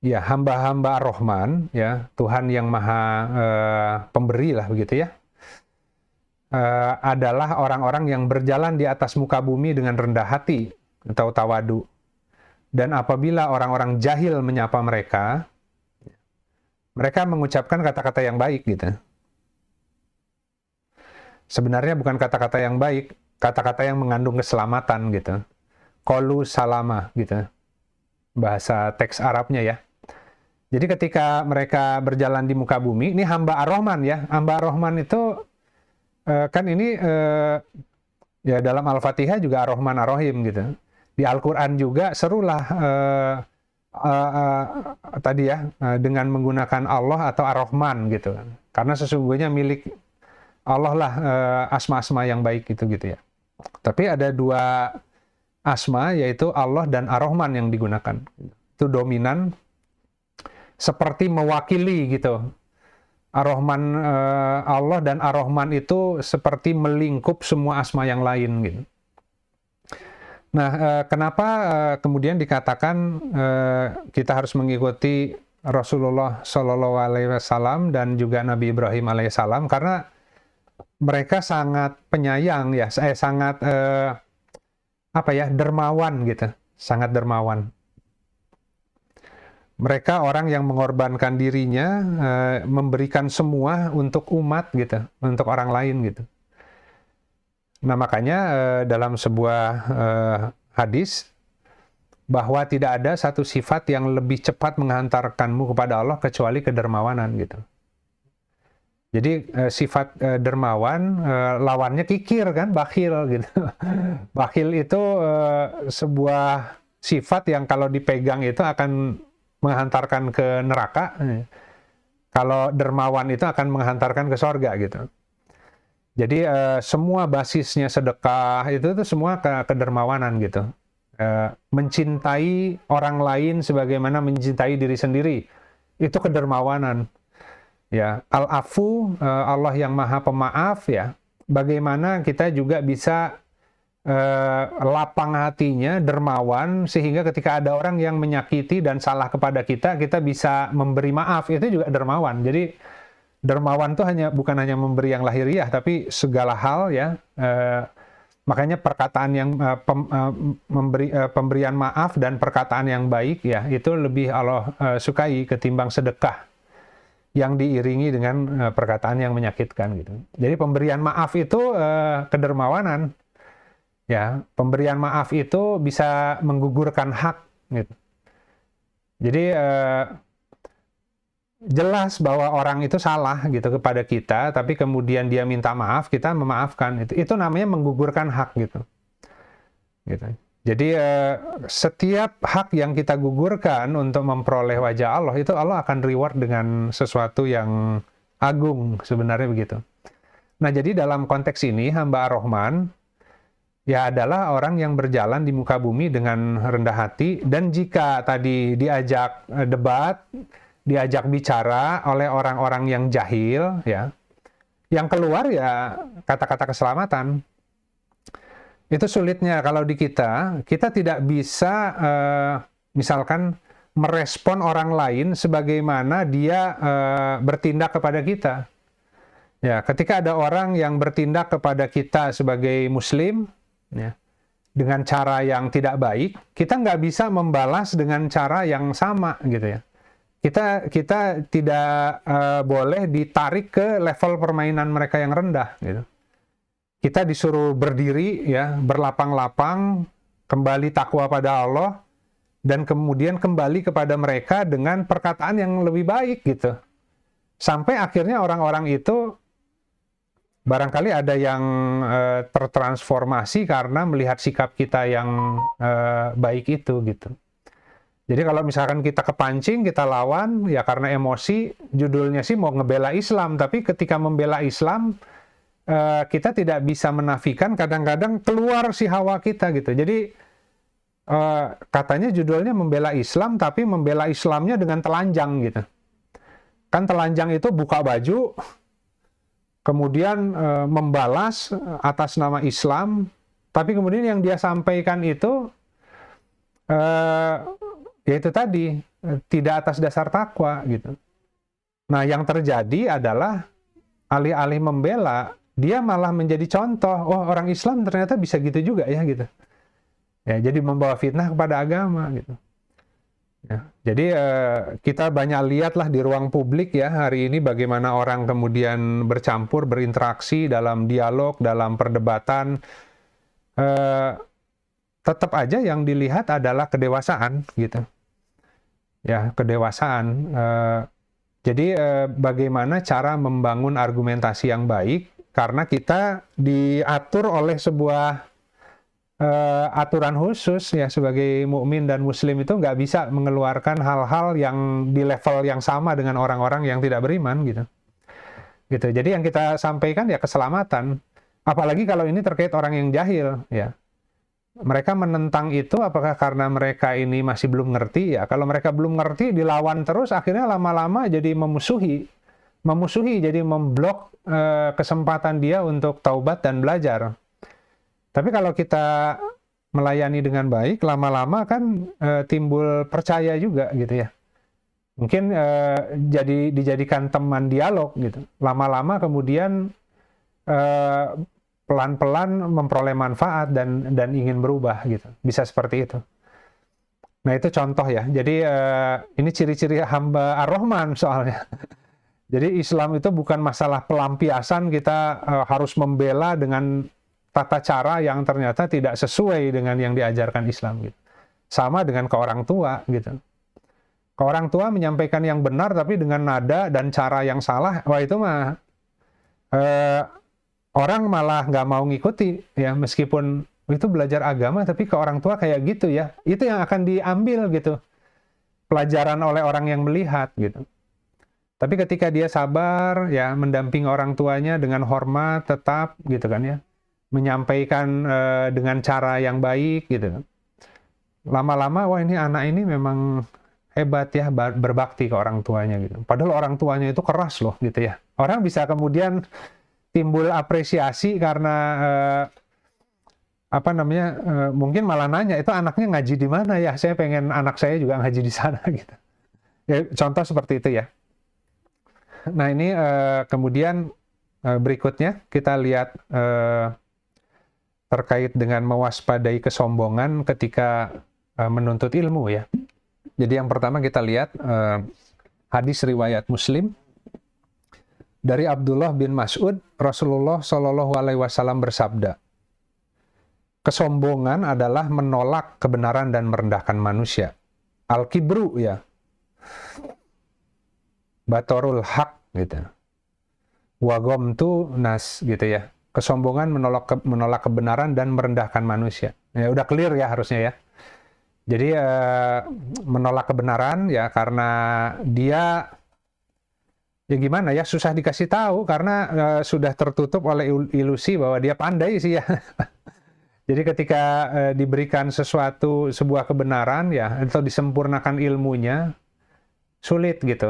Ya, hamba-hamba Ar-Rahman ya, Tuhan yang Maha pemberi lah begitu ya. Adalah orang-orang yang berjalan di atas muka bumi dengan rendah hati atau tawadu. Dan apabila orang-orang jahil menyapa mereka, mereka mengucapkan kata-kata yang baik gitu. Sebenarnya bukan kata-kata yang baik, kata-kata yang mengandung keselamatan gitu. Qalu salama gitu. Bahasa teks Arabnya ya. Jadi ketika mereka berjalan di muka bumi, ini hamba Ar-Rahman ya. Hamba Ar-Rahman itu kan ini ya dalam Al-Fatihah juga Ar-Rahman Ar-Rahim gitu. Di Al-Quran juga serulah tadi ya dengan menggunakan Allah atau Ar-Rahman gitu kan. Karena sesungguhnya milik Allah lah asma-asma yang baik itu gitu ya. Tapi ada 2 asma yaitu Allah dan Ar-Rahman yang digunakan. Itu dominan seperti mewakili gitu. Ar-Rahman Allah dan Ar-Rahman itu seperti melingkup semua asma yang lain gitu. Nah, kenapa kemudian dikatakan kita harus mengikuti Rasulullah Shallallahu Alaihi Wasallam dan juga Nabi Ibrahim Alaihissalam? Karena mereka sangat penyayang ya, sangat dermawan gitu, sangat dermawan. Mereka orang yang mengorbankan dirinya, memberikan semua untuk umat gitu, untuk orang lain gitu. Nah makanya dalam sebuah hadis bahwa tidak ada satu sifat yang lebih cepat menghantarkanmu kepada Allah kecuali kedermawanan gitu. Jadi sifat dermawan lawannya kikir kan, bakhil gitu. Bakhil itu sebuah sifat yang kalau dipegang itu akan menghantarkan ke neraka. Kalau dermawan itu akan menghantarkan ke sorga gitu. Jadi semua basisnya sedekah itu tuh semua kedermawanan gitu. Mencintai orang lain sebagaimana mencintai diri sendiri, itu kedermawanan. Ya, al-afu, Allah yang maha pemaaf ya. Bagaimana kita juga bisa lapang hatinya, dermawan, sehingga ketika ada orang yang menyakiti dan salah kepada kita, kita bisa memberi maaf, itu juga dermawan. Jadi dermawan itu bukan hanya memberi yang lahiriah, tapi segala hal ya. Makanya perkataan yang pemberian maaf dan perkataan yang baik ya, itu lebih Allah sukai ketimbang sedekah yang diiringi dengan perkataan yang menyakitkan gitu. Jadi pemberian maaf itu kedermawanan. Ya, pemberian maaf itu bisa menggugurkan hak gitu. Jadi jelas bahwa orang itu salah gitu kepada kita, tapi kemudian dia minta maaf, kita memaafkan. Itu namanya menggugurkan hak gitu. Gitu. Jadi setiap hak yang kita gugurkan untuk memperoleh wajah Allah, itu Allah akan reward dengan sesuatu yang agung, sebenarnya begitu. Nah, jadi dalam konteks ini, hamba Ar-Rahman ya adalah orang yang berjalan di muka bumi dengan rendah hati, dan jika tadi diajak debat, diajak bicara oleh orang-orang yang jahil, ya, yang keluar ya kata-kata keselamatan. Itu sulitnya kalau di kita tidak bisa misalkan merespon orang lain sebagaimana dia bertindak kepada kita. Ya, ketika ada orang yang bertindak kepada kita sebagai muslim ya, dengan cara yang tidak baik, kita nggak bisa membalas dengan cara yang sama gitu ya. Kita tidak boleh ditarik ke level permainan mereka yang rendah gitu. Kita disuruh berdiri ya, berlapang-lapang, kembali takwa pada Allah, dan kemudian kembali kepada mereka dengan perkataan yang lebih baik gitu. Sampai akhirnya orang-orang itu barangkali ada yang tertransformasi karena melihat sikap kita yang baik itu gitu. Jadi kalau misalkan kita kepancing, kita lawan ya karena emosi, judulnya sih mau ngebela Islam, tapi ketika membela Islam kita tidak bisa menafikan kadang-kadang keluar si hawa kita gitu. Jadi katanya judulnya membela Islam, tapi membela Islamnya dengan telanjang gitu. Kan telanjang itu buka baju, kemudian membalas atas nama Islam, tapi kemudian yang dia sampaikan itu yaitu tadi tidak atas dasar takwa gitu. Nah, yang terjadi adalah alih-alih membela, dia malah menjadi contoh, oh orang Islam ternyata bisa gitu juga ya gitu. Ya, jadi membawa fitnah kepada agama gitu. Ya, jadi kita banyak lihatlah di ruang publik ya hari ini bagaimana orang kemudian bercampur, berinteraksi dalam dialog, dalam perdebatan. Tetap aja yang dilihat adalah kedewasaan gitu. Ya, kedewasaan. Jadi bagaimana cara membangun argumentasi yang baik, karena kita diatur oleh sebuah aturan khusus ya, sebagai mukmin dan muslim itu nggak bisa mengeluarkan hal-hal yang di level yang sama dengan orang-orang yang tidak beriman gitu. Jadi yang kita sampaikan ya keselamatan. Apalagi kalau ini terkait orang yang jahil ya. Mereka menentang itu apakah karena mereka ini masih belum ngerti ya? Kalau mereka belum ngerti, dilawan terus, akhirnya lama-lama jadi memusuhi, jadi memblok kesempatan dia untuk taubat dan belajar. Tapi kalau kita melayani dengan baik, lama-lama kan timbul percaya juga gitu ya. Mungkin dijadikan teman dialog gitu. Lama-lama kemudian pelan-pelan memperoleh manfaat dan ingin berubah gitu. Bisa seperti itu. Nah, itu contoh ya. Jadi ini ciri-ciri hamba Ar-Rahman soalnya. Jadi Islam itu bukan masalah pelampiasan, kita harus membela dengan tata cara yang ternyata tidak sesuai dengan yang diajarkan Islam gitu. Sama dengan ke orang tua gitu. Ke orang tua menyampaikan yang benar tapi dengan nada dan cara yang salah, wah itu mah eh, orang malah nggak mau ngikuti ya, meskipun itu belajar agama tapi ke orang tua kayak gitu ya, itu yang akan diambil gitu pelajaran oleh orang yang melihat gitu. Tapi ketika dia sabar ya, mendampingi orang tuanya dengan hormat tetap gitu kan ya, menyampaikan dengan cara yang baik gitu. Lama-lama wah ini anak ini memang hebat ya, berbakti ke orang tuanya gitu. Padahal orang tuanya itu keras loh gitu ya. Orang bisa kemudian timbul apresiasi karena mungkin malah nanya, itu anaknya ngaji di mana ya? Saya pengen anak saya juga ngaji di sana gitu. Ya, contoh seperti itu ya. Nah ini kemudian berikutnya kita lihat terkait dengan mewaspadai kesombongan ketika menuntut ilmu ya. Jadi yang pertama kita lihat hadis riwayat Muslim dari Abdullah bin Mas'ud, Rasulullah Shallallahu Alaihi Wasallam bersabda, kesombongan adalah menolak kebenaran dan merendahkan manusia. Al-kibru ya, batorul haq gitu, wagomtu nas gitu ya. Kesombongan menolak kebenaran dan merendahkan manusia. Ya udah clear ya harusnya ya. Jadi menolak kebenaran ya karena dia ya gimana ya, susah dikasih tahu karena sudah tertutup oleh ilusi bahwa dia pandai sih ya. Jadi ketika diberikan sebuah kebenaran ya, atau disempurnakan ilmunya, sulit gitu.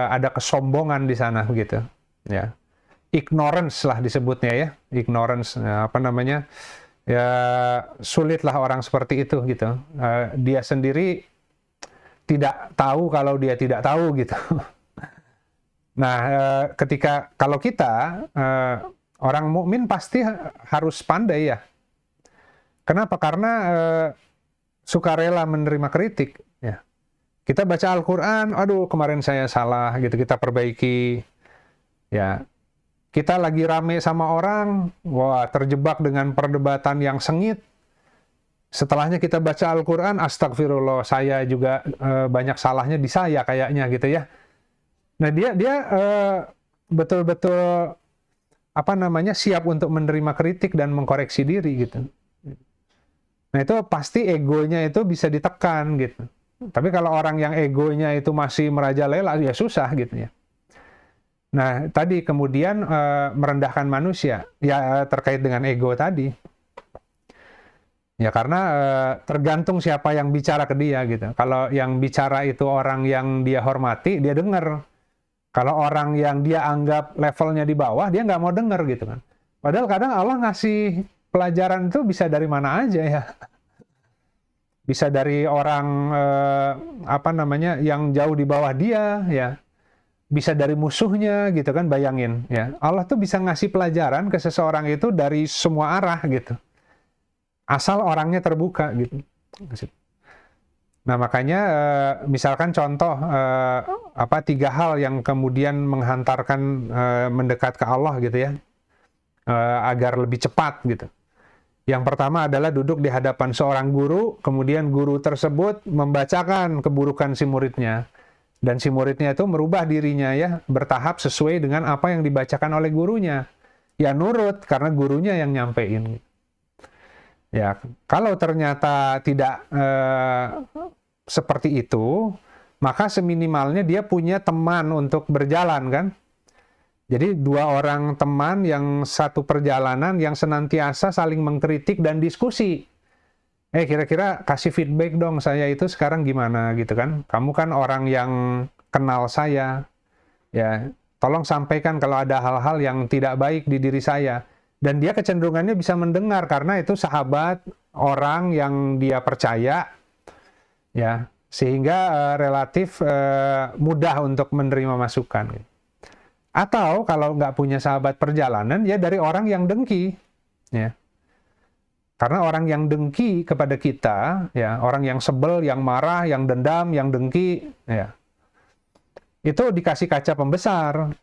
Ada kesombongan di sana gitu. Ya, ignorance lah disebutnya ya, ignorance ya, sulitlah orang seperti itu gitu. Dia sendiri tidak tahu kalau dia tidak tahu gitu. Nah, kalau kita orang mukmin pasti harus pandai ya. Kenapa? Karena sukarela menerima kritik. Ya. Kita baca Al-Quran, aduh kemarin saya salah, gitu kita perbaiki. Ya, kita lagi rame sama orang, wah terjebak dengan perdebatan yang sengit. Setelahnya kita baca Al-Quran, astagfirullah, saya juga banyak salahnya di saya kayaknya gitu ya. Nah dia betul-betul siap untuk menerima kritik dan mengkoreksi diri gitu. Nah itu pasti egonya itu bisa ditekan gitu. Tapi kalau orang yang egonya itu masih merajalela ya susah gitu ya. Nah tadi kemudian merendahkan manusia ya terkait dengan ego tadi. Ya karena tergantung siapa yang bicara ke dia gitu. Kalau yang bicara itu orang yang dia hormati, dia dengar. Kalau orang yang dia anggap levelnya di bawah, dia nggak mau dengar gitu kan. Padahal kadang Allah ngasih pelajaran itu bisa dari mana aja ya. Bisa dari orang yang jauh di bawah dia ya. Bisa dari musuhnya gitu kan, bayangin ya. Allah tuh bisa ngasih pelajaran ke seseorang itu dari semua arah gitu. Asal orangnya terbuka gitu. Nah, makanya misalkan contoh 3 hal yang kemudian menghantarkan mendekat ke Allah gitu ya. Agar lebih cepat gitu. Yang pertama adalah duduk di hadapan seorang guru, kemudian guru tersebut membacakan keburukan si muridnya. Dan si muridnya itu merubah dirinya ya, bertahap sesuai dengan apa yang dibacakan oleh gurunya. Ya nurut, karena gurunya yang nyampein. Ya, kalau ternyata tidak seperti itu, maka seminimalnya dia punya teman untuk berjalan kan. Jadi 2 orang teman yang satu perjalanan yang senantiasa saling mengkritik dan diskusi. Kira-kira kasih feedback dong, saya itu sekarang gimana gitu kan. Kamu kan orang yang kenal saya. Ya, tolong sampaikan kalau ada hal-hal yang tidak baik di diri saya. Dan dia kecenderungannya bisa mendengar karena itu sahabat, orang yang dia percaya. Ya, sehingga relatif mudah untuk menerima masukan. Atau kalau nggak punya sahabat perjalanan, ya dari orang yang dengki. Ya. Karena orang yang dengki kepada kita, ya orang yang sebel, yang marah, yang dendam, yang dengki, ya itu dikasih kaca pembesar.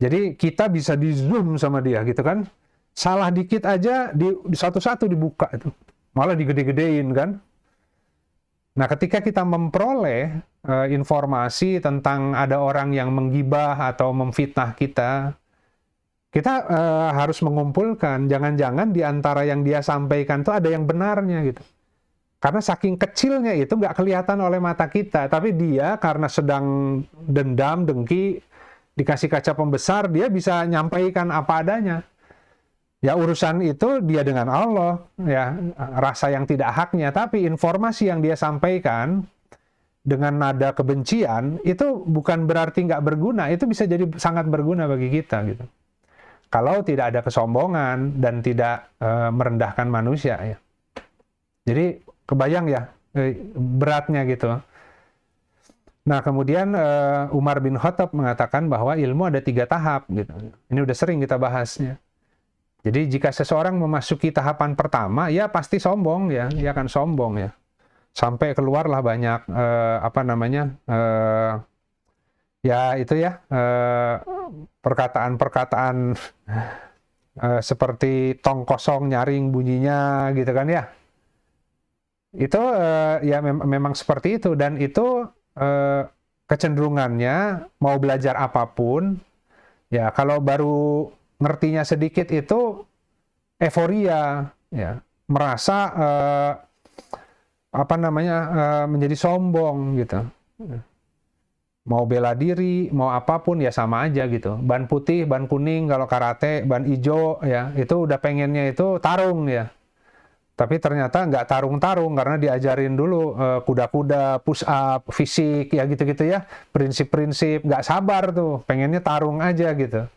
Jadi kita bisa di zoom sama dia gitu kan. Salah dikit aja di satu-satu dibuka itu. Malah digede-gedein kan. Nah, ketika kita memperoleh informasi tentang ada orang yang menggibah atau memfitnah kita, kita harus mengumpulkan, jangan-jangan di antara yang dia sampaikan tuh ada yang benarnya gitu. Karena saking kecilnya itu nggak kelihatan oleh mata kita, tapi dia karena sedang dendam, dengki, dikasih kaca pembesar, dia bisa nyampaikan apa adanya. Ya urusan itu dia dengan Allah, ya rasa yang tidak haknya, tapi informasi yang dia sampaikan dengan nada kebencian itu bukan berarti nggak berguna, itu bisa jadi sangat berguna bagi kita gitu. Kalau tidak ada kesombongan dan tidak merendahkan manusia ya. Jadi kebayang ya beratnya gitu. Nah kemudian Umar bin Khattab mengatakan bahwa ilmu ada 3 tahap gitu. Ini udah sering kita bahasnya. Jadi jika seseorang memasuki tahapan pertama, ya pasti sombong ya, dia akan sombong ya. Sampai keluarlah banyak ya itu ya perkataan-perkataan seperti tong kosong nyaring bunyinya gitu kan ya. Itu ya memang seperti itu, dan itu kecenderungannya mau belajar apapun ya kalau baru ngertinya sedikit itu euforia ya, merasa menjadi sombong gitu. Mau bela diri, mau apapun ya sama aja gitu. Ban putih, ban kuning kalau karate, ban hijau ya, itu udah pengennya itu tarung ya. Tapi ternyata nggak tarung-tarung karena diajarin dulu kuda-kuda, push up, fisik ya gitu-gitu ya. Prinsip-prinsip, nggak sabar tuh, pengennya tarung aja gitu.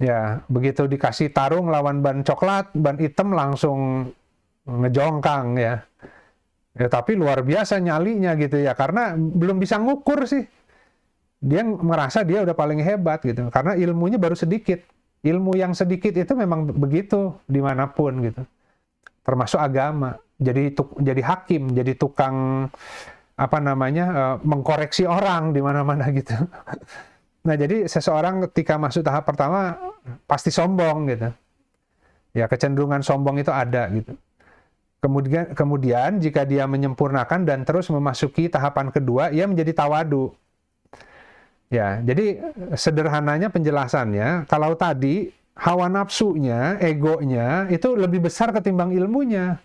Ya, begitu dikasih tarung lawan ban coklat, ban hitam langsung ngejongkang ya. Ya tapi luar biasa nyalinya gitu ya, karena belum bisa ngukur sih. Dia merasa dia udah paling hebat gitu, karena ilmunya baru sedikit. Ilmu yang sedikit itu memang begitu dimanapun gitu, termasuk agama. Jadi hakim, jadi tukang mengkoreksi orang di mana-mana gitu. Nah jadi seseorang ketika masuk tahap pertama pasti sombong gitu. Ya kecenderungan sombong itu ada gitu. Kemudian jika dia menyempurnakan dan terus memasuki tahapan kedua, ia menjadi tawadu. Ya, jadi sederhananya penjelasannya, kalau tadi hawa nafsunya, egonya itu lebih besar ketimbang ilmunya.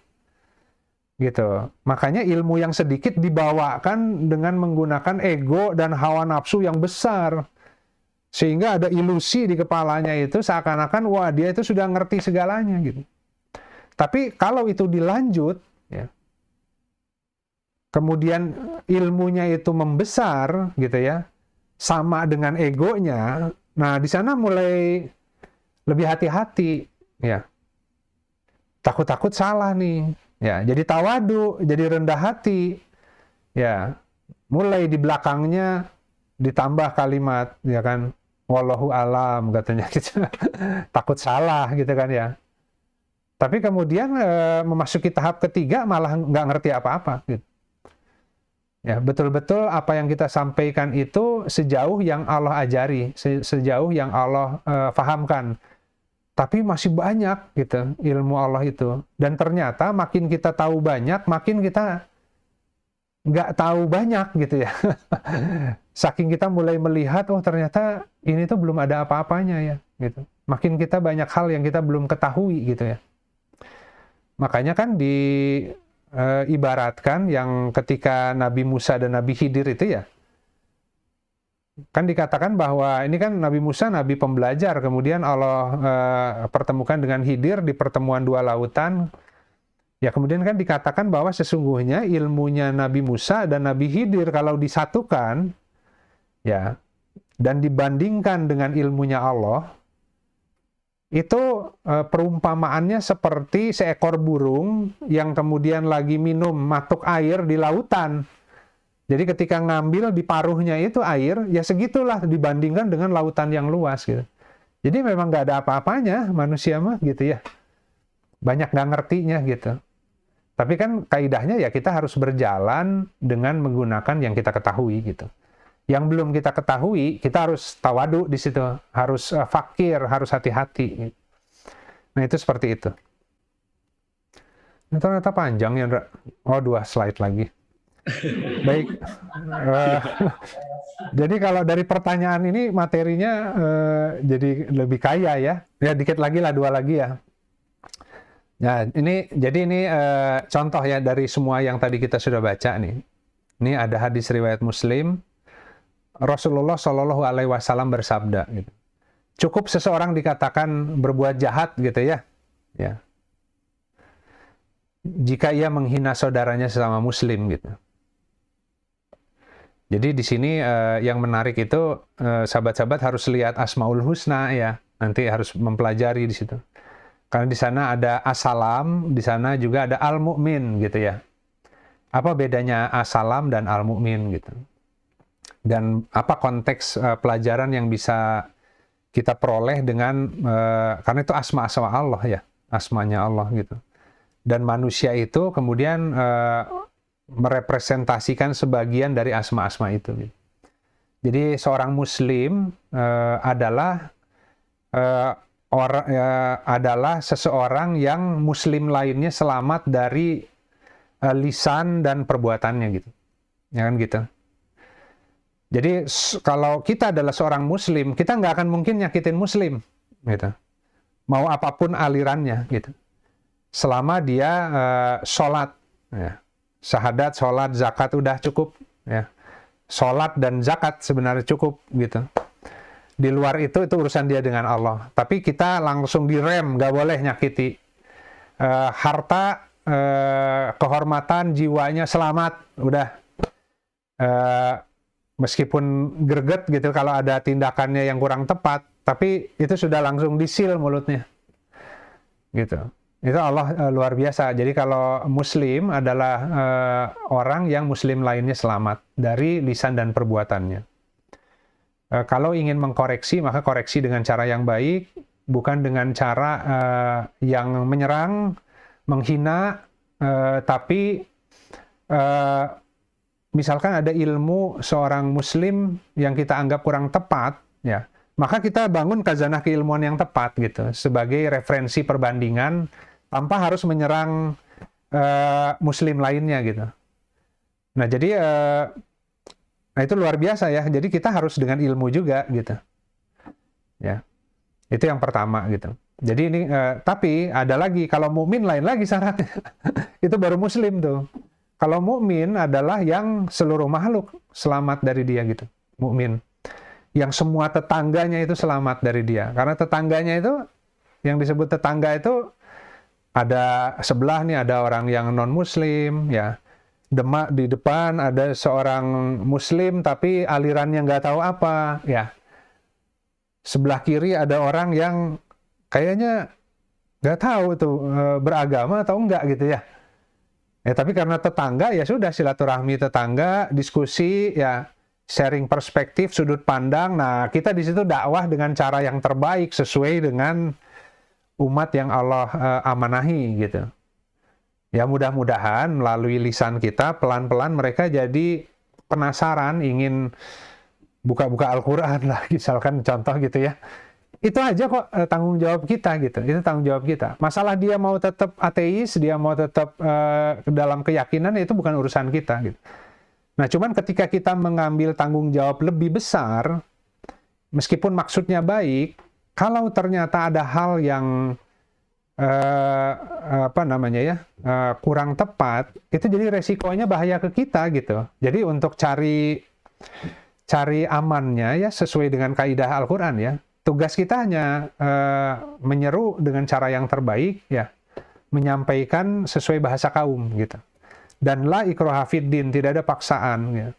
Gitu. Makanya ilmu yang sedikit dibawakan dengan menggunakan ego dan hawa nafsu yang besar. Sehingga ada ilusi di kepalanya itu seakan-akan wah dia itu sudah ngerti segalanya gitu. Tapi kalau itu dilanjut ya, kemudian ilmunya itu membesar gitu ya, sama dengan egonya, nah di sana mulai lebih hati-hati ya. Takut-takut salah nih. Ya, jadi tawadu, jadi rendah hati. Ya, mulai di belakangnya ditambah kalimat ya kan, wallahu alam katanya gitu. Takut salah gitu kan ya. Tapi kemudian memasuki tahap ketiga malah nggak ngerti apa-apa gitu. Ya, betul-betul apa yang kita sampaikan itu sejauh yang Allah ajari, sejauh yang Allah fahamkan. Tapi masih banyak gitu ilmu Allah itu. Dan ternyata makin kita tahu banyak, makin kita nggak tahu banyak gitu ya. Saking kita mulai melihat, oh ternyata ini tuh belum ada apa-apanya ya gitu. Makin kita banyak hal yang kita belum ketahui gitu ya. Makanya kan ibaratkan yang ketika Nabi Musa dan Nabi Khidir itu ya, kan dikatakan bahwa ini kan Nabi Musa Nabi pembelajar, kemudian Allah pertemukan dengan Khidir di pertemuan 2 lautan. Ya kemudian kan dikatakan bahwa sesungguhnya ilmunya Nabi Musa dan Nabi Khidir kalau disatukan ya dan dibandingkan dengan ilmunya Allah, itu perumpamaannya seperti seekor burung yang kemudian lagi minum matuk air di lautan. Jadi ketika ngambil di paruhnya itu air, ya segitulah dibandingkan dengan lautan yang luas gitu. Jadi memang nggak ada apa-apanya manusia mah gitu ya. Banyak nggak ngertinya gitu. Tapi kan kaidahnya ya kita harus berjalan dengan menggunakan yang kita ketahui gitu. Yang belum kita ketahui, kita harus tawadu di situ, harus fakir, harus hati-hati. Nah itu seperti itu. Ini ternyata panjang ya, Ndra. Oh 2 slide lagi. Baik. Eh, jadi kalau dari pertanyaan ini materinya jadi lebih kaya ya. Ya dikit lagi lah, 2 lagi ya. Ya, ini contoh ya dari semua yang tadi kita sudah baca nih. Ini ada hadis riwayat Muslim. Rasulullah Shallallahu Alaihi Wasallam bersabda, gitu. Cukup seseorang dikatakan berbuat jahat, gitu ya. Ya. Jika ia menghina saudaranya sesama Muslim, gitu. Jadi di sini yang menarik itu sahabat-sahabat harus lihat Asmaul Husna ya. Nanti harus mempelajari di situ. Karena di sana ada As-Salam, di sana juga ada Al-Mu'min gitu ya. Apa bedanya As-Salam dan Al-Mu'min gitu. Dan apa konteks pelajaran yang bisa kita peroleh dengan karena itu asma-asma Allah ya, asmanya Allah gitu. Dan manusia itu kemudian merepresentasikan sebagian dari asma-asma itu. Jadi seorang Muslim adalah adalah seseorang yang Muslim lainnya selamat dari lisan dan perbuatannya gitu, ya kan gitu. Jadi kalau kita adalah seorang Muslim, kita nggak akan mungkin nyakitin Muslim, gitu. Mau apapun alirannya, gitu. Selama dia sholat, ya. Syahadat, sholat, zakat udah cukup, ya. Sholat dan zakat sebenarnya cukup, gitu. Di luar itu urusan dia dengan Allah. Tapi kita langsung direm, nggak boleh nyakiti. Harta, kehormatan, jiwanya selamat, udah. Meskipun greget gitu kalau ada tindakannya yang kurang tepat, tapi itu sudah langsung disil mulutnya, gitu. Itu Allah luar biasa. Jadi kalau Muslim adalah orang yang Muslim lainnya selamat dari lisan dan perbuatannya. Kalau ingin mengkoreksi, maka koreksi dengan cara yang baik, bukan dengan cara yang menyerang, menghina, tapi misalkan ada ilmu seorang Muslim yang kita anggap kurang tepat, ya, maka kita bangun khazanah keilmuan yang tepat gitu sebagai referensi perbandingan tanpa harus menyerang Muslim lainnya gitu. Nah jadi nah itu luar biasa ya. Jadi kita harus dengan ilmu juga gitu. Ya, itu yang pertama gitu. Jadi ini tapi ada lagi kalau mukmin lain lagi syaratnya. Itu baru Muslim tuh. Kalau mukmin adalah yang seluruh makhluk selamat dari dia gitu, mukmin. Yang semua tetangganya itu selamat dari dia. Karena tetangganya itu, yang disebut tetangga itu, ada sebelah nih ada orang yang non-Muslim, ya. Di depan ada seorang Muslim tapi alirannya nggak tahu apa, ya. Sebelah kiri ada orang yang kayaknya nggak tahu tuh beragama atau enggak gitu ya. Ya, tapi karena tetangga ya sudah silaturahmi tetangga, diskusi ya, sharing perspektif, sudut pandang. Nah, kita di situ dakwah dengan cara yang terbaik sesuai dengan umat yang Allah amanahi gitu. Ya mudah-mudahan melalui lisan kita pelan-pelan mereka jadi penasaran, ingin buka-buka Al-Quran lah, misalkan contoh gitu ya. Itu aja kok tanggung jawab kita gitu. Itu tanggung jawab kita. Masalah dia mau tetap ateis, dia mau tetap dalam keyakinan, itu bukan urusan kita gitu. Nah, cuman ketika kita mengambil tanggung jawab lebih besar, meskipun maksudnya baik, kalau ternyata ada hal yang kurang tepat, itu jadi resikonya bahaya ke kita gitu. Jadi untuk cari amannya ya sesuai dengan kaidah Al-Quran ya. Tugas kita hanya menyeru dengan cara yang terbaik ya, menyampaikan sesuai bahasa kaum gitu. Dan la ikraha fiddin, tidak ada paksaan ya.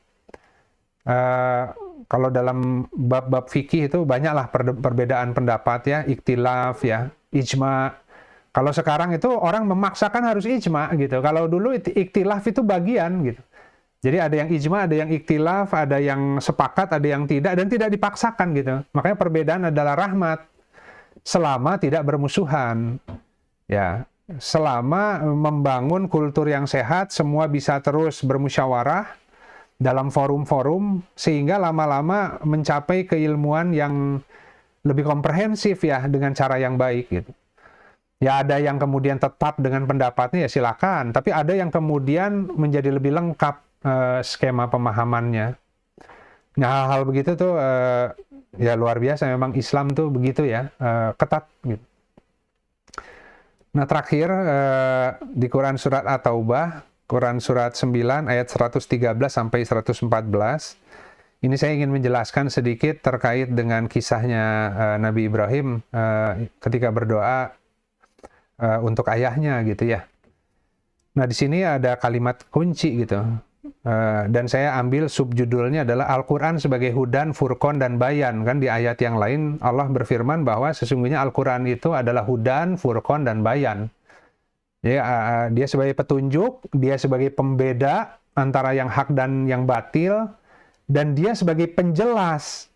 Kalau dalam bab-bab fikih itu banyaklah perbedaan pendapat ya, ikhtilaf ya, ijma. Kalau sekarang itu orang memaksakan harus ijma gitu. Kalau dulu ikhtilaf itu bagian gitu. Jadi ada yang ijma, ada yang ikhtilaf, ada yang sepakat, ada yang tidak, dan tidak dipaksakan gitu. Makanya perbedaan adalah rahmat. Selama tidak bermusuhan. Ya, selama membangun kultur yang sehat, semua bisa terus bermusyawarah dalam forum-forum, sehingga lama-lama mencapai keilmuan yang lebih komprehensif ya, dengan cara yang baik gitu. Ya ada yang kemudian tetap dengan pendapatnya ya silakan, tapi ada yang kemudian menjadi lebih lengkap skema pemahamannya. Nah, hal-hal begitu tuh ya luar biasa, memang Islam tuh begitu ya, ketat gitu. Nah, terakhir di Quran surat At-Taubah, Quran surat 9 ayat 113 sampai 114. Ini saya ingin menjelaskan sedikit terkait dengan kisahnya Nabi Ibrahim ketika berdoa untuk ayahnya gitu ya. Nah, di sini ada kalimat kunci gitu. Dan saya ambil subjudulnya adalah Al-Quran sebagai hudan, furqon, dan bayan. Kan di ayat yang lain Allah berfirman bahwa sesungguhnya Al-Quran itu adalah hudan, furqon, dan bayan. Ya, dia sebagai petunjuk, dia sebagai pembeda antara yang hak dan yang batil, dan dia sebagai penjelas,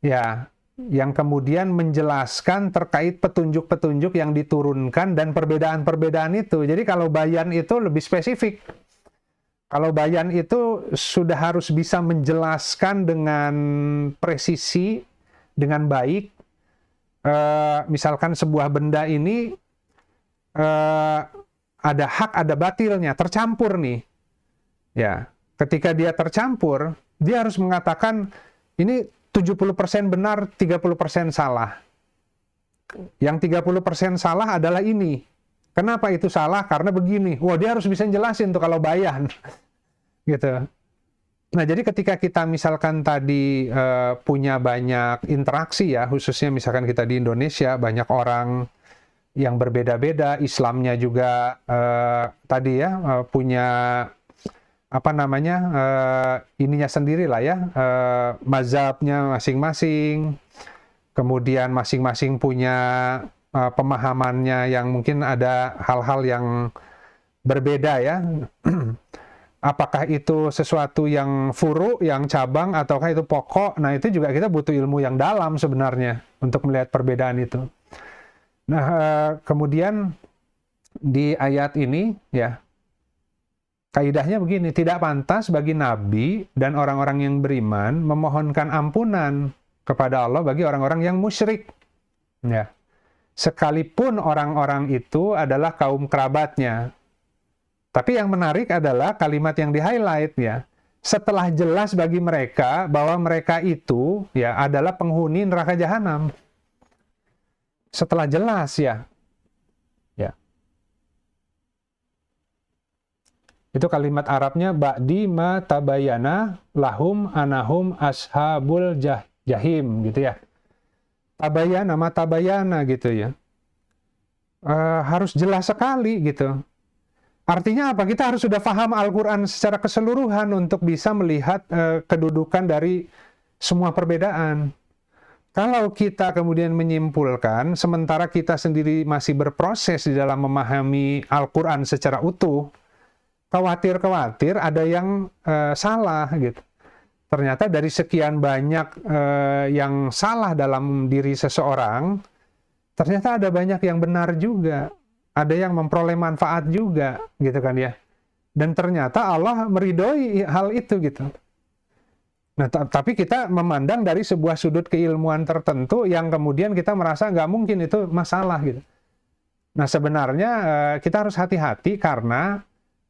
ya, yang kemudian menjelaskan terkait petunjuk-petunjuk yang diturunkan dan perbedaan-perbedaan itu. Jadi kalau bayan itu lebih spesifik. Kalau bayan itu sudah harus bisa menjelaskan dengan presisi, dengan baik. Misalkan sebuah benda ini ada hak, ada batilnya, tercampur nih. Ya, ketika dia tercampur, dia harus mengatakan ini 70% benar, 30% salah. Yang 30% salah adalah ini. Kenapa itu salah? Karena begini. Wah, dia harus bisa jelasin tuh kalau bayan. Gitu. Nah, jadi ketika kita misalkan tadi punya banyak interaksi ya, khususnya misalkan kita di Indonesia, banyak orang yang berbeda-beda, Islamnya juga tadi ya punya apa namanya ininya sendiri lah ya, mazhabnya masing-masing, kemudian masing-masing punya pemahamannya yang mungkin ada hal-hal yang berbeda ya. Apakah itu sesuatu yang furu, yang cabang, ataukah itu pokok? Nah, itu juga kita butuh ilmu yang dalam sebenarnya untuk melihat perbedaan itu. Nah, kemudian di ayat ini ya, kaidahnya begini, tidak pantas bagi nabi dan orang-orang yang beriman memohonkan ampunan kepada Allah bagi orang-orang yang musyrik. Ya. Sekalipun orang-orang itu adalah kaum kerabatnya. Tapi yang menarik adalah kalimat yang di-highlight ya. Setelah jelas bagi mereka bahwa mereka itu ya adalah penghuni neraka jahanam. Setelah jelas ya. Ya. Itu kalimat Arabnya ba'di ma tabayana lahum anahum ashabul jahim gitu ya. Tabayana ma tabayana gitu ya. Harus jelas sekali gitu. Artinya apa? Kita harus sudah paham Al-Quran secara keseluruhan untuk bisa melihat kedudukan dari semua perbedaan. Kalau kita kemudian menyimpulkan, sementara kita sendiri masih berproses di dalam memahami Al-Quran secara utuh, khawatir-khawatir ada yang salah gitu. Ternyata dari sekian banyak yang salah dalam diri seseorang, ternyata ada banyak yang benar juga. Ada yang memperoleh manfaat juga, gitu kan ya. Dan ternyata Allah meridhoi hal itu gitu. Nah, tapi kita memandang dari sebuah sudut keilmuan tertentu yang kemudian kita merasa nggak mungkin itu masalah gitu. Nah, sebenarnya kita harus hati-hati karena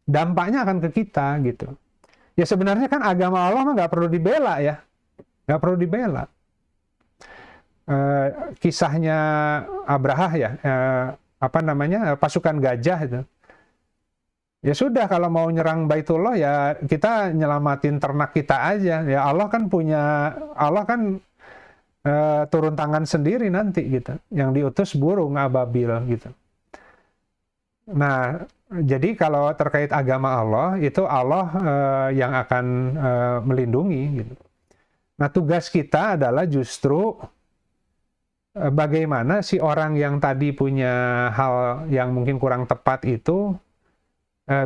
dampaknya akan ke kita gitu. Ya sebenarnya kan agama Allah mah nggak perlu dibela ya, nggak perlu dibela. Kisahnya Abrahah ya. Apa namanya, pasukan gajah itu. Ya sudah, kalau mau nyerang Baitullah ya kita nyelamatin ternak kita aja. Ya Allah kan turun tangan sendiri nanti gitu. Yang diutus burung ababil gitu. Nah, jadi kalau terkait agama Allah itu Allah yang akan melindungi gitu. Nah, tugas kita adalah justru bagaimana si orang yang tadi punya hal yang mungkin kurang tepat itu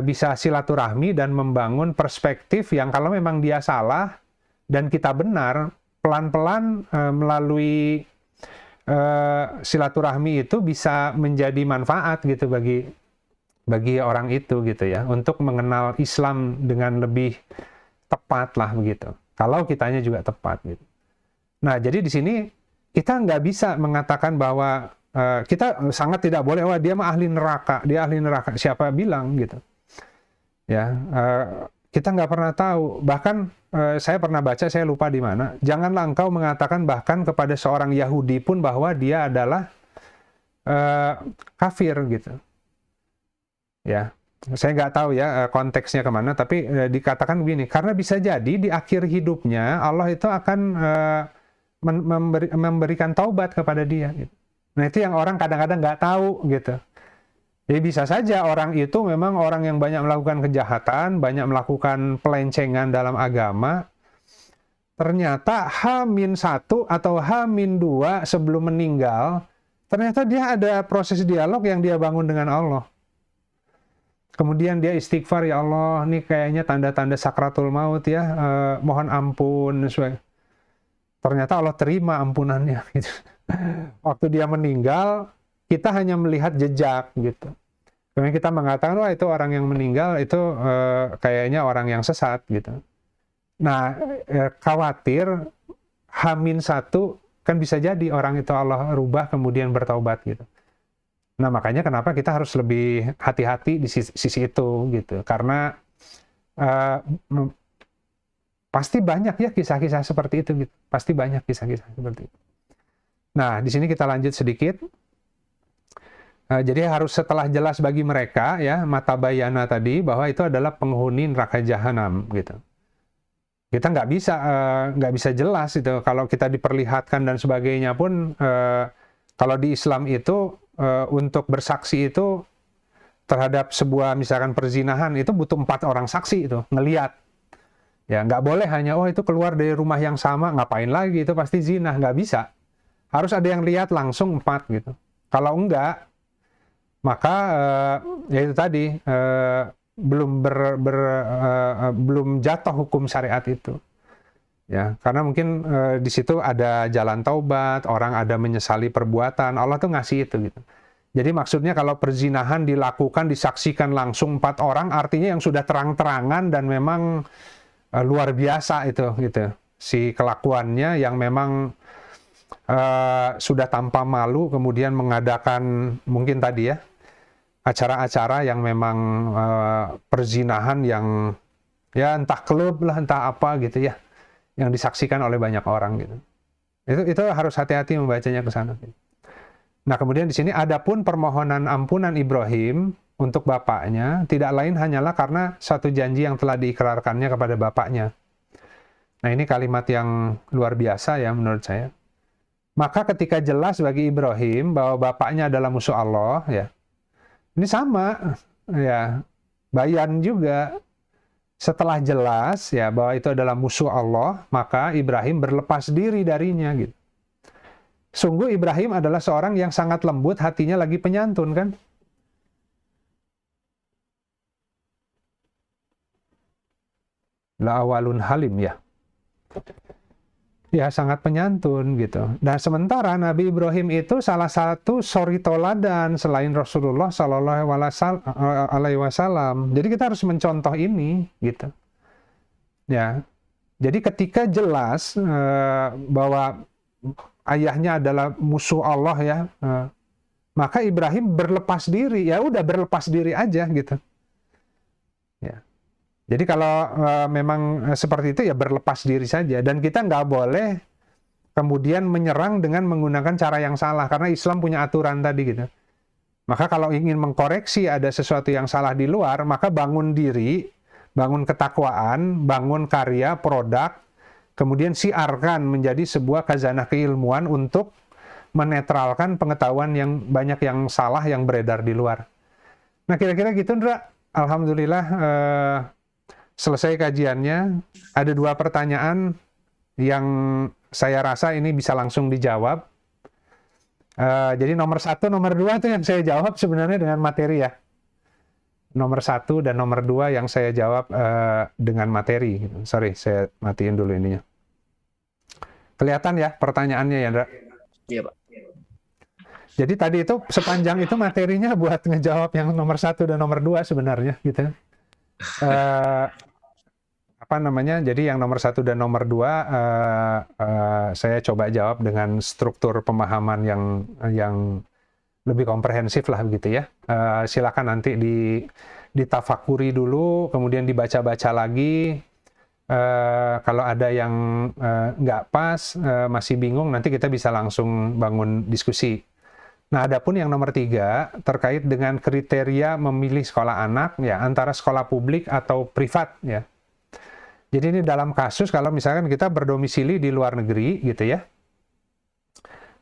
bisa silaturahmi dan membangun perspektif yang kalau memang dia salah dan kita benar, pelan-pelan melalui silaturahmi itu bisa menjadi manfaat gitu bagi orang itu gitu ya, untuk mengenal Islam dengan lebih tepat lah begitu. Kalau kitanya juga tepat gitu. Nah, jadi di sini kita nggak bisa mengatakan bahwa kita sangat tidak boleh, wah dia mah ahli neraka, dia ahli neraka. Siapa bilang gitu? Ya, kita nggak pernah tahu. Bahkan saya pernah baca, saya lupa di mana. Janganlah engkau mengatakan bahkan kepada seorang Yahudi pun bahwa dia adalah kafir gitu. Ya, saya nggak tahu ya konteksnya kemana, tapi dikatakan begini, karena bisa jadi di akhir hidupnya Allah itu akan memberikan taubat kepada dia. Gitu. Nah itu yang orang kadang-kadang nggak tahu gitu. Jadi bisa saja orang itu memang orang yang banyak melakukan kejahatan, banyak melakukan pelencengan dalam agama, ternyata H-1 atau H-2 sebelum meninggal, ternyata dia ada proses dialog yang dia bangun dengan Allah. Kemudian dia istighfar, ya Allah, ini kayaknya tanda-tanda sakratul maut ya, mohon ampun. Ternyata Allah terima ampunannya. Gitu. Waktu dia meninggal, kita hanya melihat jejak gitu. Kemudian kita mengatakan, wah itu orang yang meninggal itu kayaknya orang yang sesat gitu. Nah, khawatir H-1 kan bisa jadi orang itu Allah rubah kemudian bertaubat gitu. Nah, makanya kenapa kita harus lebih hati-hati di sisi itu gitu. Karena pasti banyak ya kisah-kisah seperti itu gitu. Pasti banyak kisah-kisah seperti itu. Nah, di sini kita lanjut sedikit. Jadi harus setelah jelas bagi mereka ya, mata bayana tadi bahwa itu adalah penghuni neraka jahanam gitu. Kita nggak bisa jelas itu kalau kita diperlihatkan dan sebagainya pun kalau di Islam itu untuk bersaksi itu terhadap sebuah misalkan perzinahan itu butuh 4 orang saksi itu ngelihat ya, nggak boleh hanya oh itu keluar dari rumah yang sama ngapain lagi itu pasti zina, nggak bisa, harus ada yang lihat langsung 4 gitu. Kalau enggak maka ya itu tadi belum jatuh hukum syariat itu. Ya, karena mungkin di situ ada jalan taubat, orang ada menyesali perbuatan, Allah tuh ngasih itu gitu. Jadi maksudnya kalau perzinahan dilakukan, disaksikan langsung 4 orang, artinya yang sudah terang-terangan dan memang luar biasa itu gitu. Si kelakuannya yang memang sudah tanpa malu, kemudian mengadakan mungkin tadi ya, acara-acara yang memang perzinahan yang ya entah klub lah, entah apa gitu ya, yang disaksikan oleh banyak orang gitu. Itu harus hati-hati membacanya ke sana. Nah, kemudian di sini adapun permohonan ampunan Ibrahim untuk bapaknya tidak lain hanyalah karena satu janji yang telah diikrarkannya kepada bapaknya. Nah, ini kalimat yang luar biasa ya menurut saya. Maka ketika jelas bagi Ibrahim bahwa bapaknya adalah musuh Allah ya. Ini sama ya. Bayan juga setelah jelas ya bahwa itu adalah musuh Allah, maka Ibrahim berlepas diri darinya gitu. Sungguh Ibrahim adalah seorang yang sangat lembut, hatinya lagi penyantun kan? La awalun halim ya. Ya sangat penyantun gitu. Nah sementara Nabi Ibrahim itu salah satu suri toladan selain Rasulullah Shallallahu Alaihi Wasallam. Jadi kita harus mencontoh ini gitu. Ya. Jadi ketika jelas bahwa ayahnya adalah musuh Allah ya, maka Ibrahim berlepas diri. Ya udah berlepas diri aja gitu. Ya. Jadi kalau memang seperti itu ya berlepas diri saja. Dan kita nggak boleh kemudian menyerang dengan menggunakan cara yang salah. Karena Islam punya aturan tadi gitu. Maka kalau ingin mengkoreksi ada sesuatu yang salah di luar, maka bangun diri, bangun ketakwaan, bangun karya, produk, kemudian siarkan menjadi sebuah khazanah keilmuan untuk menetralkan pengetahuan yang banyak yang salah yang beredar di luar. Nah kira-kira gitu Ndra. Alhamdulillah selesai kajiannya. Ada 2 pertanyaan yang saya rasa ini bisa langsung dijawab. Jadi nomor 1, nomor 2 itu yang saya jawab sebenarnya dengan materi ya. Nomor 1 dan nomor 2 yang saya jawab dengan materi. Sorry, saya matiin dulu ininya. Kelihatan ya pertanyaannya ya, Ndra? Iya, Pak. Jadi tadi itu sepanjang itu materinya buat ngejawab yang nomor 1 dan nomor 2 sebenarnya gitu. Jadi yang nomor 1 dan nomor 2 saya coba jawab dengan struktur pemahaman yang lebih komprehensif lah begitu ya. Silakan nanti ditafakuri dulu, kemudian dibaca-baca lagi. Kalau ada yang nggak pas, masih bingung, nanti kita bisa langsung bangun diskusi. Nah, adapun yang nomor 3, terkait dengan kriteria memilih sekolah anak, ya, antara sekolah publik atau privat, ya. Jadi ini dalam kasus kalau misalkan kita berdomisili di luar negeri, gitu ya.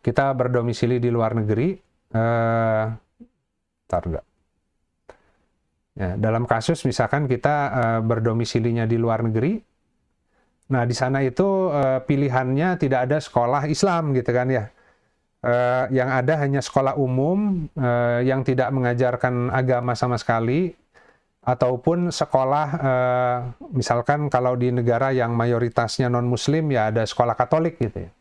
Kita berdomisili di luar negeri, ya, dalam kasus misalkan kita berdomisilinya di luar negeri. Nah, di sana itu pilihannya tidak ada sekolah Islam gitu kan ya. Yang ada hanya sekolah umum yang tidak mengajarkan agama sama sekali, ataupun sekolah misalkan kalau di negara yang mayoritasnya non-muslim ya ada sekolah Katolik gitu ya.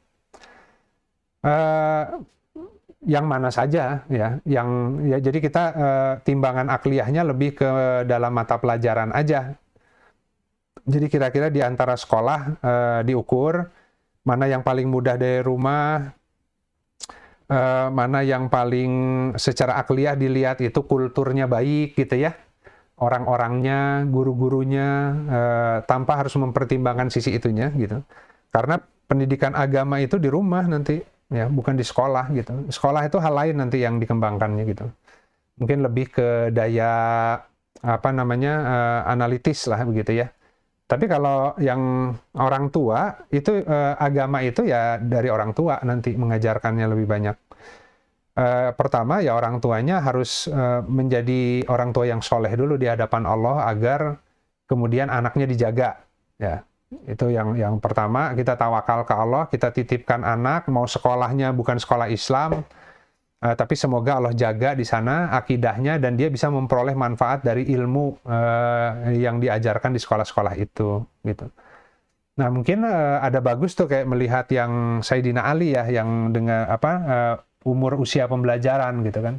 Yang mana saja ya, jadi kita timbangan akliyahnya lebih ke dalam mata pelajaran aja. Jadi kira-kira di antara sekolah diukur mana yang paling mudah dari rumah, mana yang paling secara akliyah dilihat itu kulturnya baik gitu ya, orang-orangnya, guru-gurunya, tanpa harus mempertimbangkan sisi itunya gitu. Karena pendidikan agama itu di rumah nanti ya, bukan di sekolah gitu. Sekolah itu hal lain nanti yang dikembangkannya gitu. Mungkin lebih ke daya analitis lah begitu ya. Tapi kalau yang orang tua itu agama itu ya dari orang tua nanti mengajarkannya lebih banyak. Pertama ya orang tuanya harus menjadi orang tua yang soleh dulu di hadapan Allah agar kemudian anaknya dijaga. Ya, itu yang pertama, kita tawakal ke Allah, kita titipkan anak, mau sekolahnya bukan sekolah Islam, tapi semoga Allah jaga di sana akidahnya dan dia bisa memperoleh manfaat dari ilmu yang diajarkan di sekolah-sekolah itu gitu. Nah, mungkin ada bagus tuh kayak melihat yang Sayyidina Ali ya, yang dengan umur usia pembelajaran gitu kan.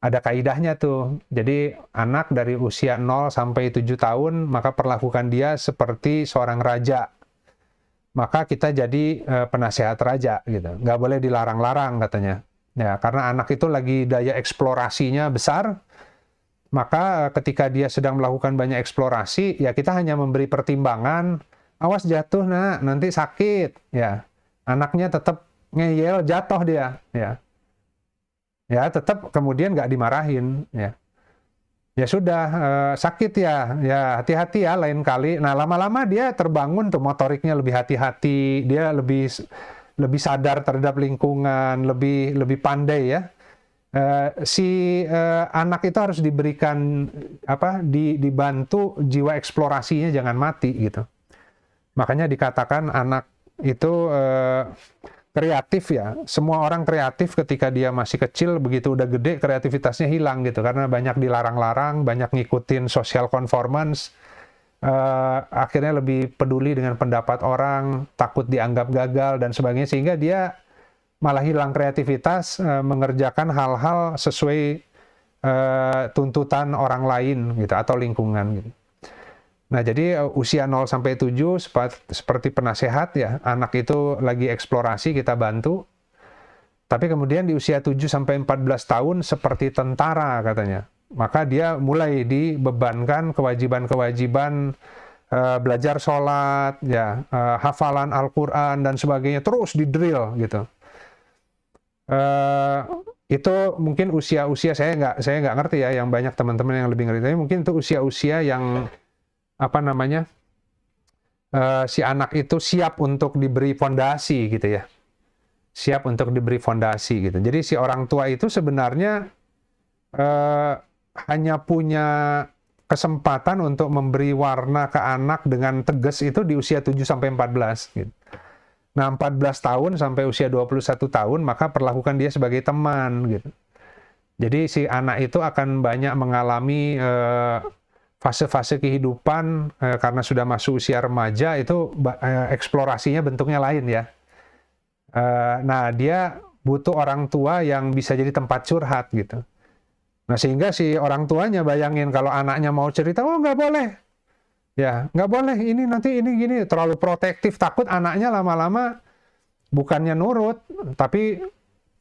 Ada kaidahnya tuh. Jadi anak dari usia 0 sampai 7 tahun maka perlakukan dia seperti seorang raja. Maka kita jadi penasehat raja gitu. Nggak boleh dilarang-larang katanya. Ya, karena anak itu lagi daya eksplorasinya besar, maka ketika dia sedang melakukan banyak eksplorasi, ya kita hanya memberi pertimbangan, awas jatuh nak, nanti sakit, ya. Anaknya tetap ngeyel, jatuh dia, ya. Ya, tetap kemudian nggak dimarahin, ya. Ya sudah, sakit ya, ya hati-hati ya lain kali. Nah, lama-lama dia terbangun tuh motoriknya lebih hati-hati, dia lebih sadar terhadap lingkungan, lebih pandai ya. Anak itu harus diberikan dibantu jiwa eksplorasinya jangan mati gitu. Makanya dikatakan anak itu kreatif ya. Semua orang kreatif ketika dia masih kecil, begitu udah gede kreativitasnya hilang gitu karena banyak dilarang-larang, banyak ngikutin social conformance. Akhirnya lebih peduli dengan pendapat orang, takut dianggap gagal dan sebagainya, sehingga dia malah hilang kreativitas mengerjakan hal-hal sesuai tuntutan orang lain gitu atau lingkungan gitu. Nah, jadi usia 0 sampai 7 seperti penasehat ya, anak itu lagi eksplorasi kita bantu. Tapi kemudian di usia 7 sampai 14 tahun seperti tentara katanya. Maka dia mulai dibebankan kewajiban-kewajiban belajar sholat, ya, hafalan Al-Quran dan sebagainya, terus di-drill gitu. Itu mungkin usia-usia saya nggak ngerti ya, yang banyak teman-teman yang lebih ngerti. Tapi mungkin itu usia-usia yang si anak itu siap untuk diberi fondasi gitu ya, siap untuk diberi fondasi gitu. Jadi si orang tua itu sebenarnya hanya punya kesempatan untuk memberi warna ke anak dengan tegas itu di usia 7-14 gitu. Nah, 14 tahun sampai usia 21 tahun maka perlakukan dia sebagai teman gitu. Jadi si anak itu akan banyak mengalami fase-fase kehidupan karena sudah masuk usia remaja itu eksplorasinya bentuknya lain ya. Nah, dia butuh orang tua yang bisa jadi tempat curhat gitu. Nah, sehingga si orang tuanya bayangin kalau anaknya mau cerita, oh nggak boleh. Ya, nggak boleh, ini nanti ini gini, terlalu protektif, takut anaknya lama-lama bukannya nurut, tapi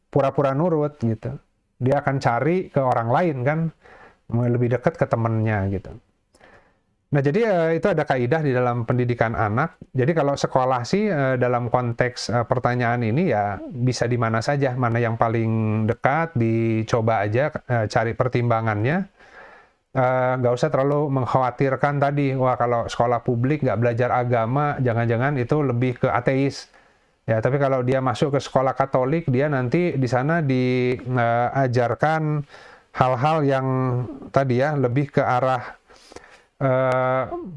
pura-pura nurut gitu. Dia akan cari ke orang lain kan. lebih dekat ke temennya gitu. Nah, jadi itu ada kaidah di dalam pendidikan anak. Jadi kalau sekolah sih dalam konteks pertanyaan ini ya bisa di mana saja, mana yang paling dekat, dicoba aja cari pertimbangannya. Nggak usah terlalu mengkhawatirkan tadi, wah kalau sekolah publik nggak belajar agama, jangan-jangan itu lebih ke ateis. Ya, tapi kalau dia masuk ke sekolah Katolik, dia nanti di sana diajarkan hal-hal yang tadi ya lebih ke arah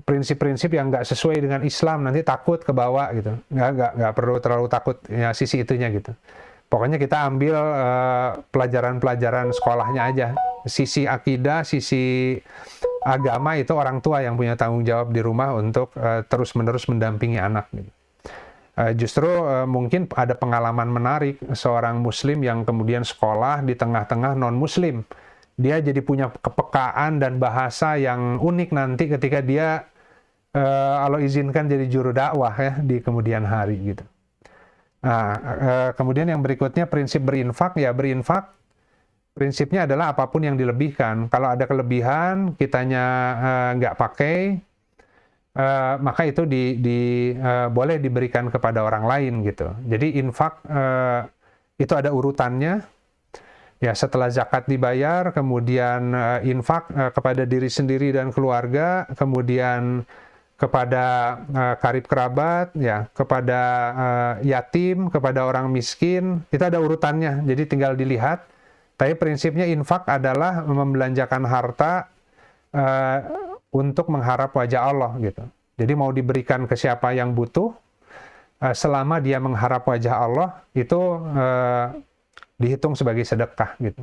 prinsip-prinsip yang nggak sesuai dengan Islam, nanti takut ke bawah gitu. Nggak perlu terlalu takut ya sisi itunya gitu. Pokoknya kita ambil pelajaran-pelajaran sekolahnya aja. Sisi akidah, sisi agama itu orang tua yang punya tanggung jawab di rumah untuk terus-menerus mendampingi anak gitu. Justru mungkin ada pengalaman menarik seorang muslim yang kemudian sekolah di tengah-tengah non-muslim. Dia jadi punya kepekaan dan bahasa yang unik nanti ketika dia Allah izinkan jadi juru dakwah ya di kemudian hari gitu. Nah, kemudian yang berikutnya prinsip berinfak, ya berinfak prinsipnya adalah apapun yang dilebihkan. Kalau ada kelebihan, kitanya nggak pakai, maka itu boleh diberikan kepada orang lain gitu. Jadi infak itu ada urutannya. Ya, setelah zakat dibayar, kemudian infak kepada diri sendiri dan keluarga, kemudian kepada karib kerabat, ya, kepada yatim, kepada orang miskin, itu ada urutannya. Jadi tinggal dilihat. Tapi prinsipnya infak adalah membelanjakan harta untuk mengharap wajah Allah gitu. Jadi mau diberikan ke siapa yang butuh, selama dia mengharap wajah Allah, itu dihitung sebagai sedekah gitu.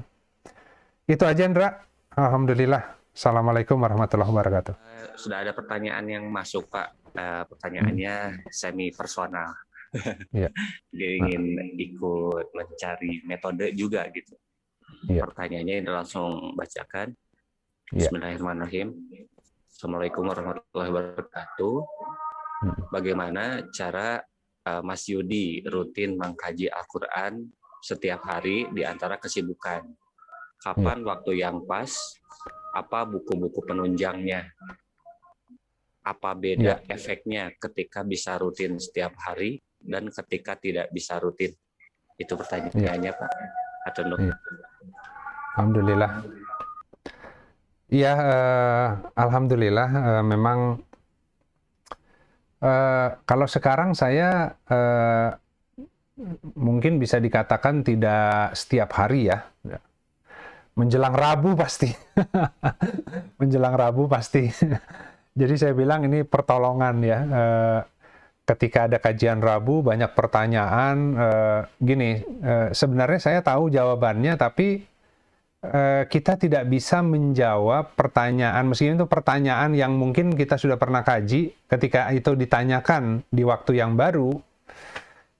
Itu aja, Ndra. Alhamdulillah. Assalamualaikum warahmatullahi wabarakatuh. Sudah ada pertanyaan yang masuk, Pak. Pertanyaannya semi personal. Ya. Dia ingin ikut mencari metode juga gitu. Ya. Pertanyaannya ini langsung bacakan. Ya. Bismillahirrahmanirrahim. Assalamualaikum warahmatullahi wabarakatuh. Bagaimana cara Mas Yudi rutin mengkaji Al-Quran setiap hari di antara kesibukan? Kapan waktu yang pas? Apa buku-buku penunjangnya? Apa beda efeknya ketika bisa rutin setiap hari dan ketika tidak bisa rutin? Itu pertanyaannya, Pak. Alhamdulillah. Iya, alhamdulillah memang kalau sekarang saya mungkin bisa dikatakan tidak setiap hari ya. Menjelang Rabu pasti. Menjelang Rabu pasti. Jadi saya bilang ini pertolongan ya. Ketika ada kajian Rabu banyak pertanyaan. Gini, sebenarnya saya tahu jawabannya tapi kita tidak bisa menjawab pertanyaan, meskipun itu pertanyaan yang mungkin kita sudah pernah kaji, ketika itu ditanyakan di waktu yang baru,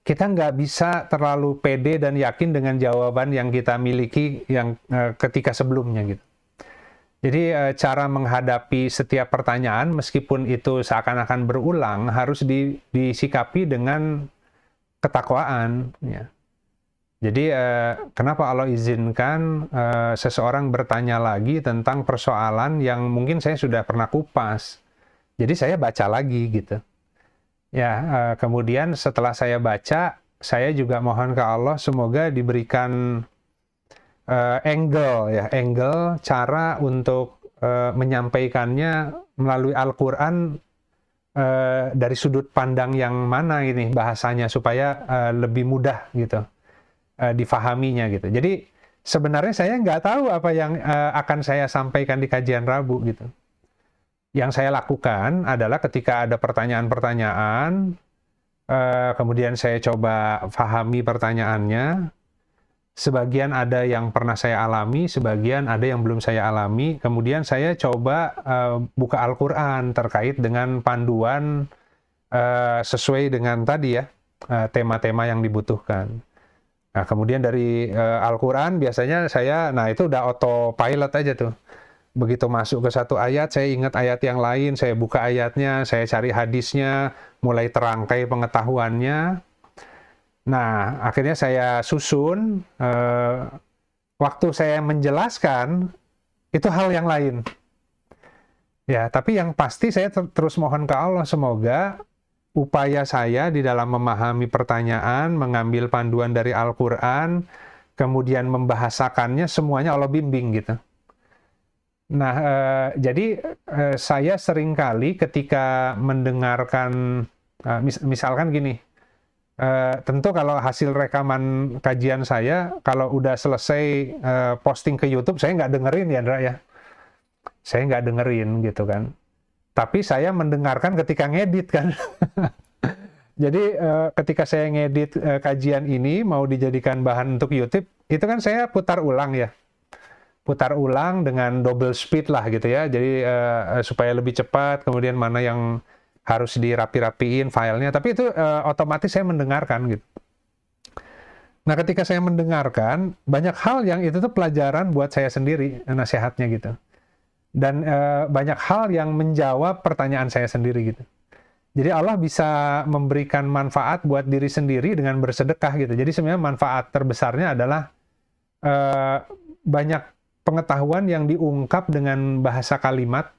kita nggak bisa terlalu pede dan yakin dengan jawaban yang kita miliki yang ketika sebelumnya gitu. Jadi cara menghadapi setiap pertanyaan meskipun itu seakan-akan berulang harus disikapi dengan ketakwaan. Ya. Jadi kenapa Allah izinkan seseorang bertanya lagi tentang persoalan yang mungkin saya sudah pernah kupas. Jadi saya baca lagi gitu. Ya, kemudian setelah saya baca, saya juga mohon ke Allah semoga diberikan angle cara untuk menyampaikannya melalui Al-Quran dari sudut pandang yang mana ini bahasanya supaya lebih mudah gitu difahaminya gitu. Jadi sebenarnya saya nggak tahu apa yang akan saya sampaikan di kajian Rabu gitu. Yang saya lakukan adalah ketika ada pertanyaan-pertanyaan, kemudian saya coba pahami pertanyaannya. Sebagian ada yang pernah saya alami, sebagian ada yang belum saya alami. Kemudian saya coba buka Al-Quran terkait dengan panduan sesuai dengan tadi ya, tema-tema yang dibutuhkan. Nah, kemudian dari Al-Quran biasanya nah itu udah autopilot aja tuh. Begitu masuk ke satu ayat, saya ingat ayat yang lain, saya buka ayatnya, saya cari hadisnya, mulai terangkai pengetahuannya. Nah, akhirnya saya susun, waktu saya menjelaskan, itu hal yang lain. Ya, tapi yang pasti saya terus mohon ke Allah semoga upaya saya di dalam memahami pertanyaan, mengambil panduan dari Al-Quran, kemudian membahasakannya, semuanya Allah bimbing gitu. Nah, jadi saya seringkali ketika mendengarkan, misalkan gini, tentu kalau hasil rekaman kajian saya, kalau udah selesai posting ke YouTube, saya nggak dengerin ya, Ndra ya. Saya nggak dengerin gitu kan. Tapi saya mendengarkan ketika ngedit kan. Jadi ketika saya ngedit kajian ini mau dijadikan bahan untuk YouTube, itu kan saya putar ulang ya. Putar ulang dengan double speed lah gitu ya. Jadi supaya lebih cepat, kemudian mana yang harus dirapi-rapiin filenya. Tapi itu otomatis saya mendengarkan gitu. Nah ketika saya mendengarkan, banyak hal yang itu tuh pelajaran buat saya sendiri, nasihatnya gitu. Dan banyak hal yang menjawab pertanyaan saya sendiri gitu. Jadi Allah bisa memberikan manfaat buat diri sendiri dengan bersedekah gitu. Jadi sebenarnya manfaat terbesarnya adalah banyak pengetahuan yang diungkap dengan bahasa kalimat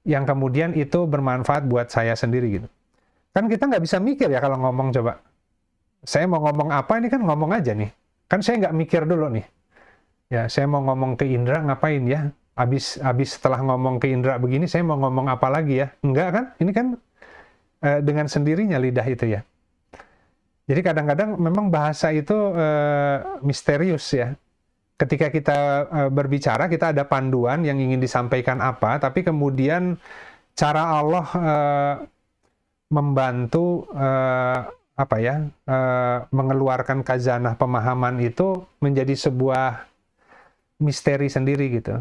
yang kemudian itu bermanfaat buat saya sendiri gitu. Kan kita nggak bisa mikir ya kalau ngomong coba. Saya mau ngomong apa ini kan ngomong aja nih. Kan saya nggak mikir dulu nih. Ya saya mau ngomong ke Indra ngapain ya? Abis setelah ngomong ke Indra begini, saya mau ngomong apa lagi ya? Enggak kan? Ini kan dengan sendirinya lidah itu ya. Jadi kadang-kadang memang bahasa itu misterius ya. Ketika kita berbicara, kita ada panduan yang ingin disampaikan apa, tapi kemudian cara Allah membantu mengeluarkan khazanah pemahaman itu menjadi sebuah misteri sendiri gitu.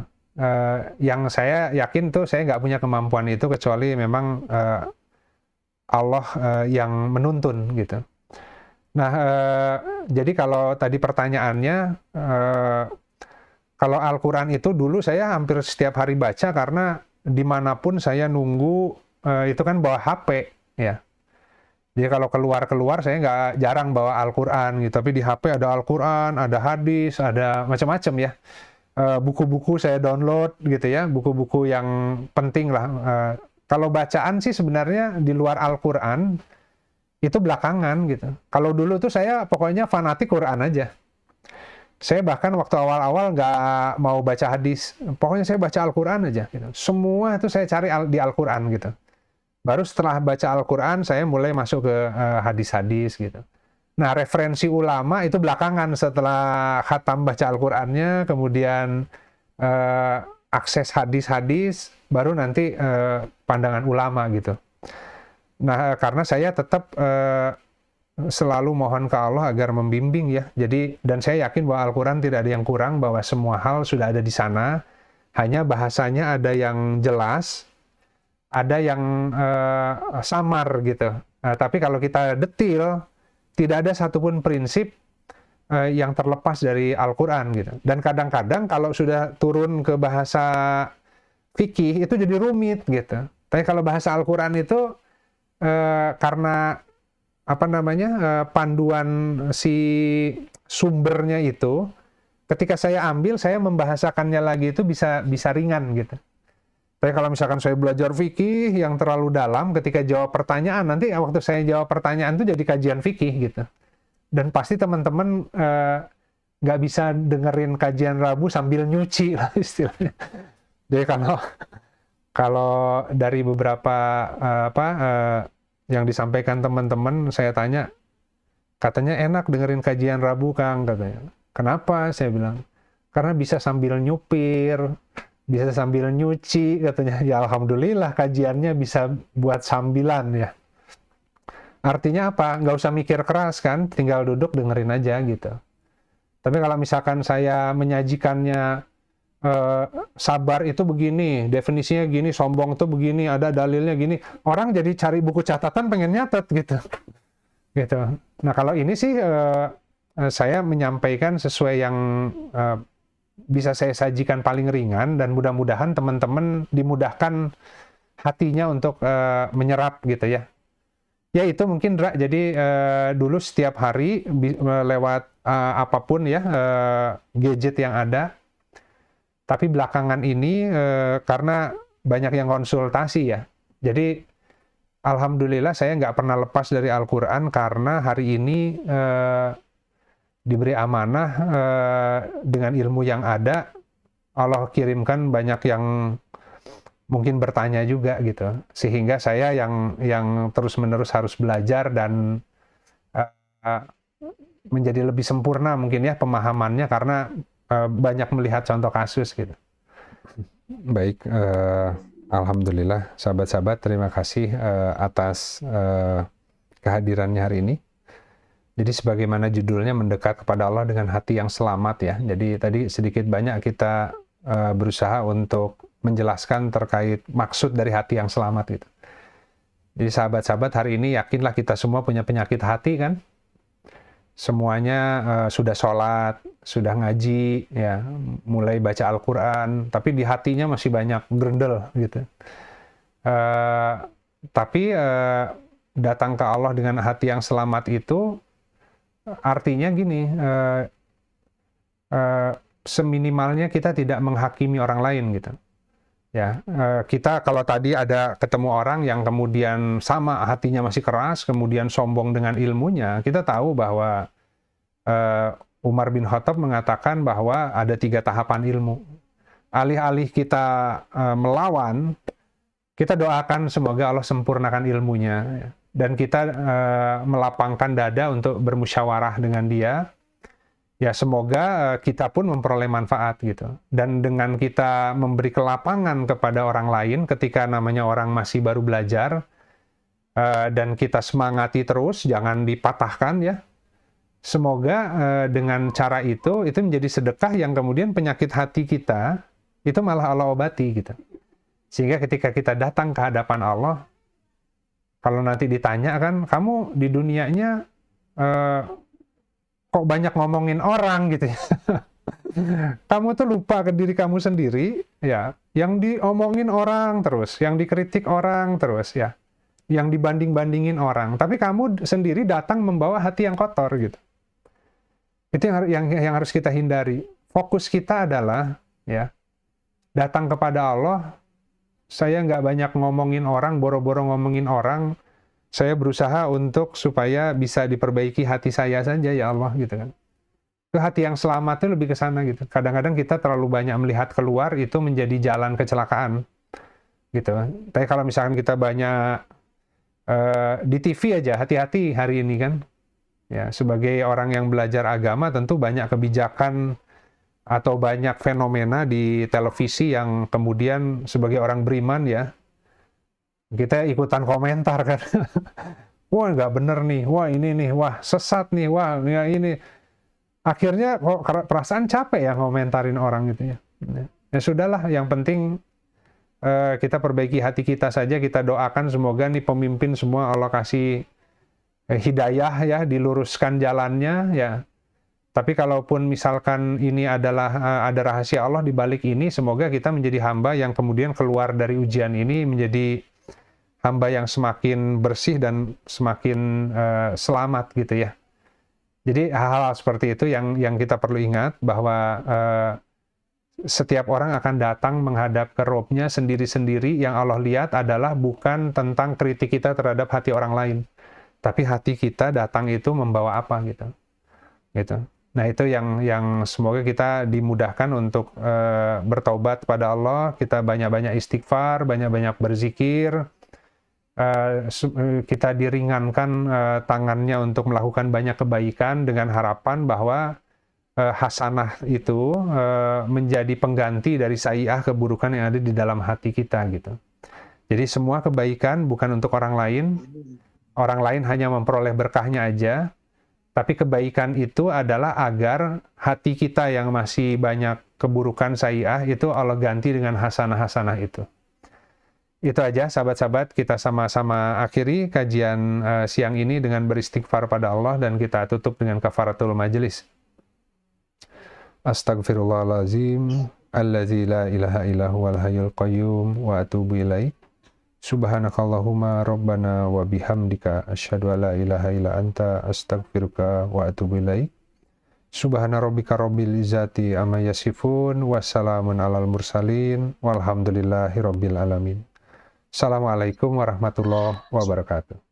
Yang saya yakin tuh saya nggak punya kemampuan itu kecuali memang Allah yang menuntun gitu. Nah, jadi kalau tadi pertanyaannya, kalau Al-Quran itu dulu saya hampir setiap hari baca karena dimanapun saya nunggu itu kan bawa HP ya. Jadi kalau keluar saya nggak jarang bawa Al-Quran gitu, tapi di HP ada Al-Quran, ada hadis, ada macam-macam ya. Buku-buku saya download gitu ya, buku-buku yang penting lah. Kalau bacaan sih sebenarnya di luar Al-Quran itu belakangan gitu. Kalau dulu tuh saya pokoknya fanatik Quran aja. Saya bahkan waktu awal-awal nggak mau baca hadis, pokoknya saya baca Al-Quran aja gitu. Semua itu saya cari di Al-Quran gitu. Baru setelah baca Al-Quran saya mulai masuk ke hadis-hadis gitu. Nah, referensi ulama itu belakangan setelah khatam baca Al-Qur'annya, kemudian akses hadis-hadis, baru nanti pandangan ulama gitu. Nah, karena saya tetap selalu mohon ke Allah agar membimbing ya. Jadi, dan saya yakin bahwa Al-Quran tidak ada yang kurang, bahwa semua hal sudah ada di sana. Hanya bahasanya ada yang jelas, ada yang samar gitu. Tapi kalau kita detil, tidak ada satupun prinsip yang terlepas dari Al-Quran gitu. Dan kadang-kadang kalau sudah turun ke bahasa fikih itu jadi rumit gitu. Tapi kalau bahasa Al-Quran itu karena panduan si sumbernya itu, ketika saya ambil, saya membahasakannya lagi itu bisa ringan gitu. Tapi kalau misalkan saya belajar fikih yang terlalu dalam, ketika jawab pertanyaan, nanti waktu saya jawab pertanyaan itu jadi kajian fikih gitu. Dan pasti teman-teman nggak bisa dengerin kajian Rabu sambil nyuci lah istilahnya. Jadi kalau dari beberapa yang disampaikan teman-teman, saya tanya, katanya enak dengerin kajian Rabu Kang, katanya. Kenapa? Saya bilang, karena bisa sambil nyupir, bisa sambil nyuci, katanya. Ya alhamdulillah kajiannya bisa buat sambilan ya. Artinya apa? Nggak usah mikir keras kan, tinggal duduk dengerin aja gitu. Tapi kalau misalkan saya menyajikannya sabar itu begini, definisinya gini, sombong itu begini, ada dalilnya gini, orang jadi cari buku catatan pengen nyatet gitu. Gitu. Nah kalau ini sih saya menyampaikan sesuai yang bisa saya sajikan paling ringan, dan mudah-mudahan teman-teman dimudahkan hatinya untuk menyerap gitu ya. Ya itu mungkin Dra, jadi dulu setiap hari lewat apapun ya gadget yang ada, Tapi belakangan ini karena banyak yang konsultasi ya, jadi alhamdulillah saya nggak pernah lepas dari Al-Quran karena hari ini diberi amanah dengan ilmu yang ada, Allah kirimkan banyak yang mungkin bertanya juga gitu, sehingga saya yang terus-menerus harus belajar dan menjadi lebih sempurna mungkin ya pemahamannya karena banyak melihat contoh kasus gitu. Baik, alhamdulillah sahabat-sahabat, terima kasih atas kehadirannya hari ini. Jadi sebagaimana judulnya, mendekat kepada Allah dengan hati yang selamat ya. Jadi tadi sedikit banyak kita berusaha untuk menjelaskan terkait maksud dari hati yang selamat gitu. Jadi sahabat-sahabat, hari ini yakinlah kita semua punya penyakit hati kan? Semuanya sudah sholat, sudah ngaji, ya, mulai baca Al-Quran, tapi di hatinya masih banyak gerendel gitu. Tapi datang ke Allah dengan hati yang selamat itu artinya gini, seminimalnya kita tidak menghakimi orang lain gitu. Ya, kita kalau tadi ada ketemu orang yang kemudian sama hatinya masih keras, kemudian sombong dengan ilmunya, kita tahu bahwa Umar bin Khattab mengatakan bahwa ada 3 tahapan ilmu. Alih-alih kita melawan, kita doakan semoga Allah sempurnakan ilmunya, ya. Dan kita melapangkan dada untuk bermusyawarah dengan dia. Ya, semoga kita pun memperoleh manfaat gitu. Dan dengan kita memberi kelapangan kepada orang lain ketika namanya orang masih baru belajar, dan kita semangati terus, jangan dipatahkan ya. Semoga dengan cara itu menjadi sedekah yang kemudian penyakit hati kita itu malah Allah obati gitu. Sehingga ketika kita datang ke hadapan Allah, kalau nanti ditanya kan, kamu di dunianya kok banyak ngomongin orang gitu ya. Kamu tuh lupa ke diri kamu sendiri ya, yang diomongin orang terus, yang dikritik orang terus ya, yang dibanding-bandingin orang, tapi kamu sendiri datang membawa hati yang kotor gitu. Itu yang harus kita hindari. Fokus kita adalah ya, datang kepada Allah. Saya nggak banyak ngomongin orang, boro-boro ngomongin orang. Saya berusaha untuk supaya bisa diperbaiki hati saya saja ya Allah gitu kan. Itu hati yang selamat itu lebih ke sana gitu. Kadang-kadang kita terlalu banyak melihat keluar, itu menjadi jalan kecelakaan gitu. Tapi kalau misalkan kita banyak di TV aja, hati-hati hari ini kan. Ya, sebagai orang yang belajar agama tentu banyak kebijakan atau banyak fenomena di televisi yang kemudian sebagai orang beriman ya, kita ikutan komentar kan. Wah, nggak bener nih, wah ini nih, wah sesat nih, wah ya ini. Akhirnya kok perasaan capek ya ngomentarin orang gitu ya. Ya sudahlah, yang penting kita perbaiki hati kita saja, kita doakan semoga nih pemimpin semua Allah kasih hidayah ya, diluruskan jalannya ya. Tapi kalaupun misalkan ini adalah ada rahasia Allah di balik ini, semoga kita menjadi hamba yang kemudian keluar dari ujian ini menjadi hamba yang semakin bersih dan semakin selamat gitu ya. Jadi hal-hal seperti itu yang kita perlu ingat, bahwa setiap orang akan datang menghadap ke Robnya sendiri-sendiri. Yang Allah lihat adalah bukan tentang kritik kita terhadap hati orang lain, tapi hati kita datang itu membawa apa gitu. Nah itu yang semoga kita dimudahkan untuk bertaubat pada Allah, kita banyak-banyak istighfar, banyak-banyak berzikir, kita diringankan tangannya untuk melakukan banyak kebaikan dengan harapan bahwa hasanah itu menjadi pengganti dari sayyi'ah, keburukan yang ada di dalam hati kita gitu. Jadi semua kebaikan bukan untuk orang lain hanya memperoleh berkahnya aja, tapi kebaikan itu adalah agar hati kita yang masih banyak keburukan sayyi'ah itu Allah ganti dengan hasanah-hasanah itu. Itu aja sahabat-sahabat, kita sama-sama akhiri kajian siang ini dengan beristighfar pada Allah, dan kita tutup dengan kafaratul majelis. Astaghfirullahaladzim, alladzi la ilaha illa huwal hayyul qayyum, wa atubu ilaih. Subhanakallahumma rabbana wa bihamdika asyhadu an la ilaha illa anta astaghfiruka wa atubu ilaih. Subhana rabbika rabbil izzati amma yasifun, wassalamun alal mursalin, walhamdulillahi rabbil alamin. Assalamualaikum warahmatullahi wabarakatuh.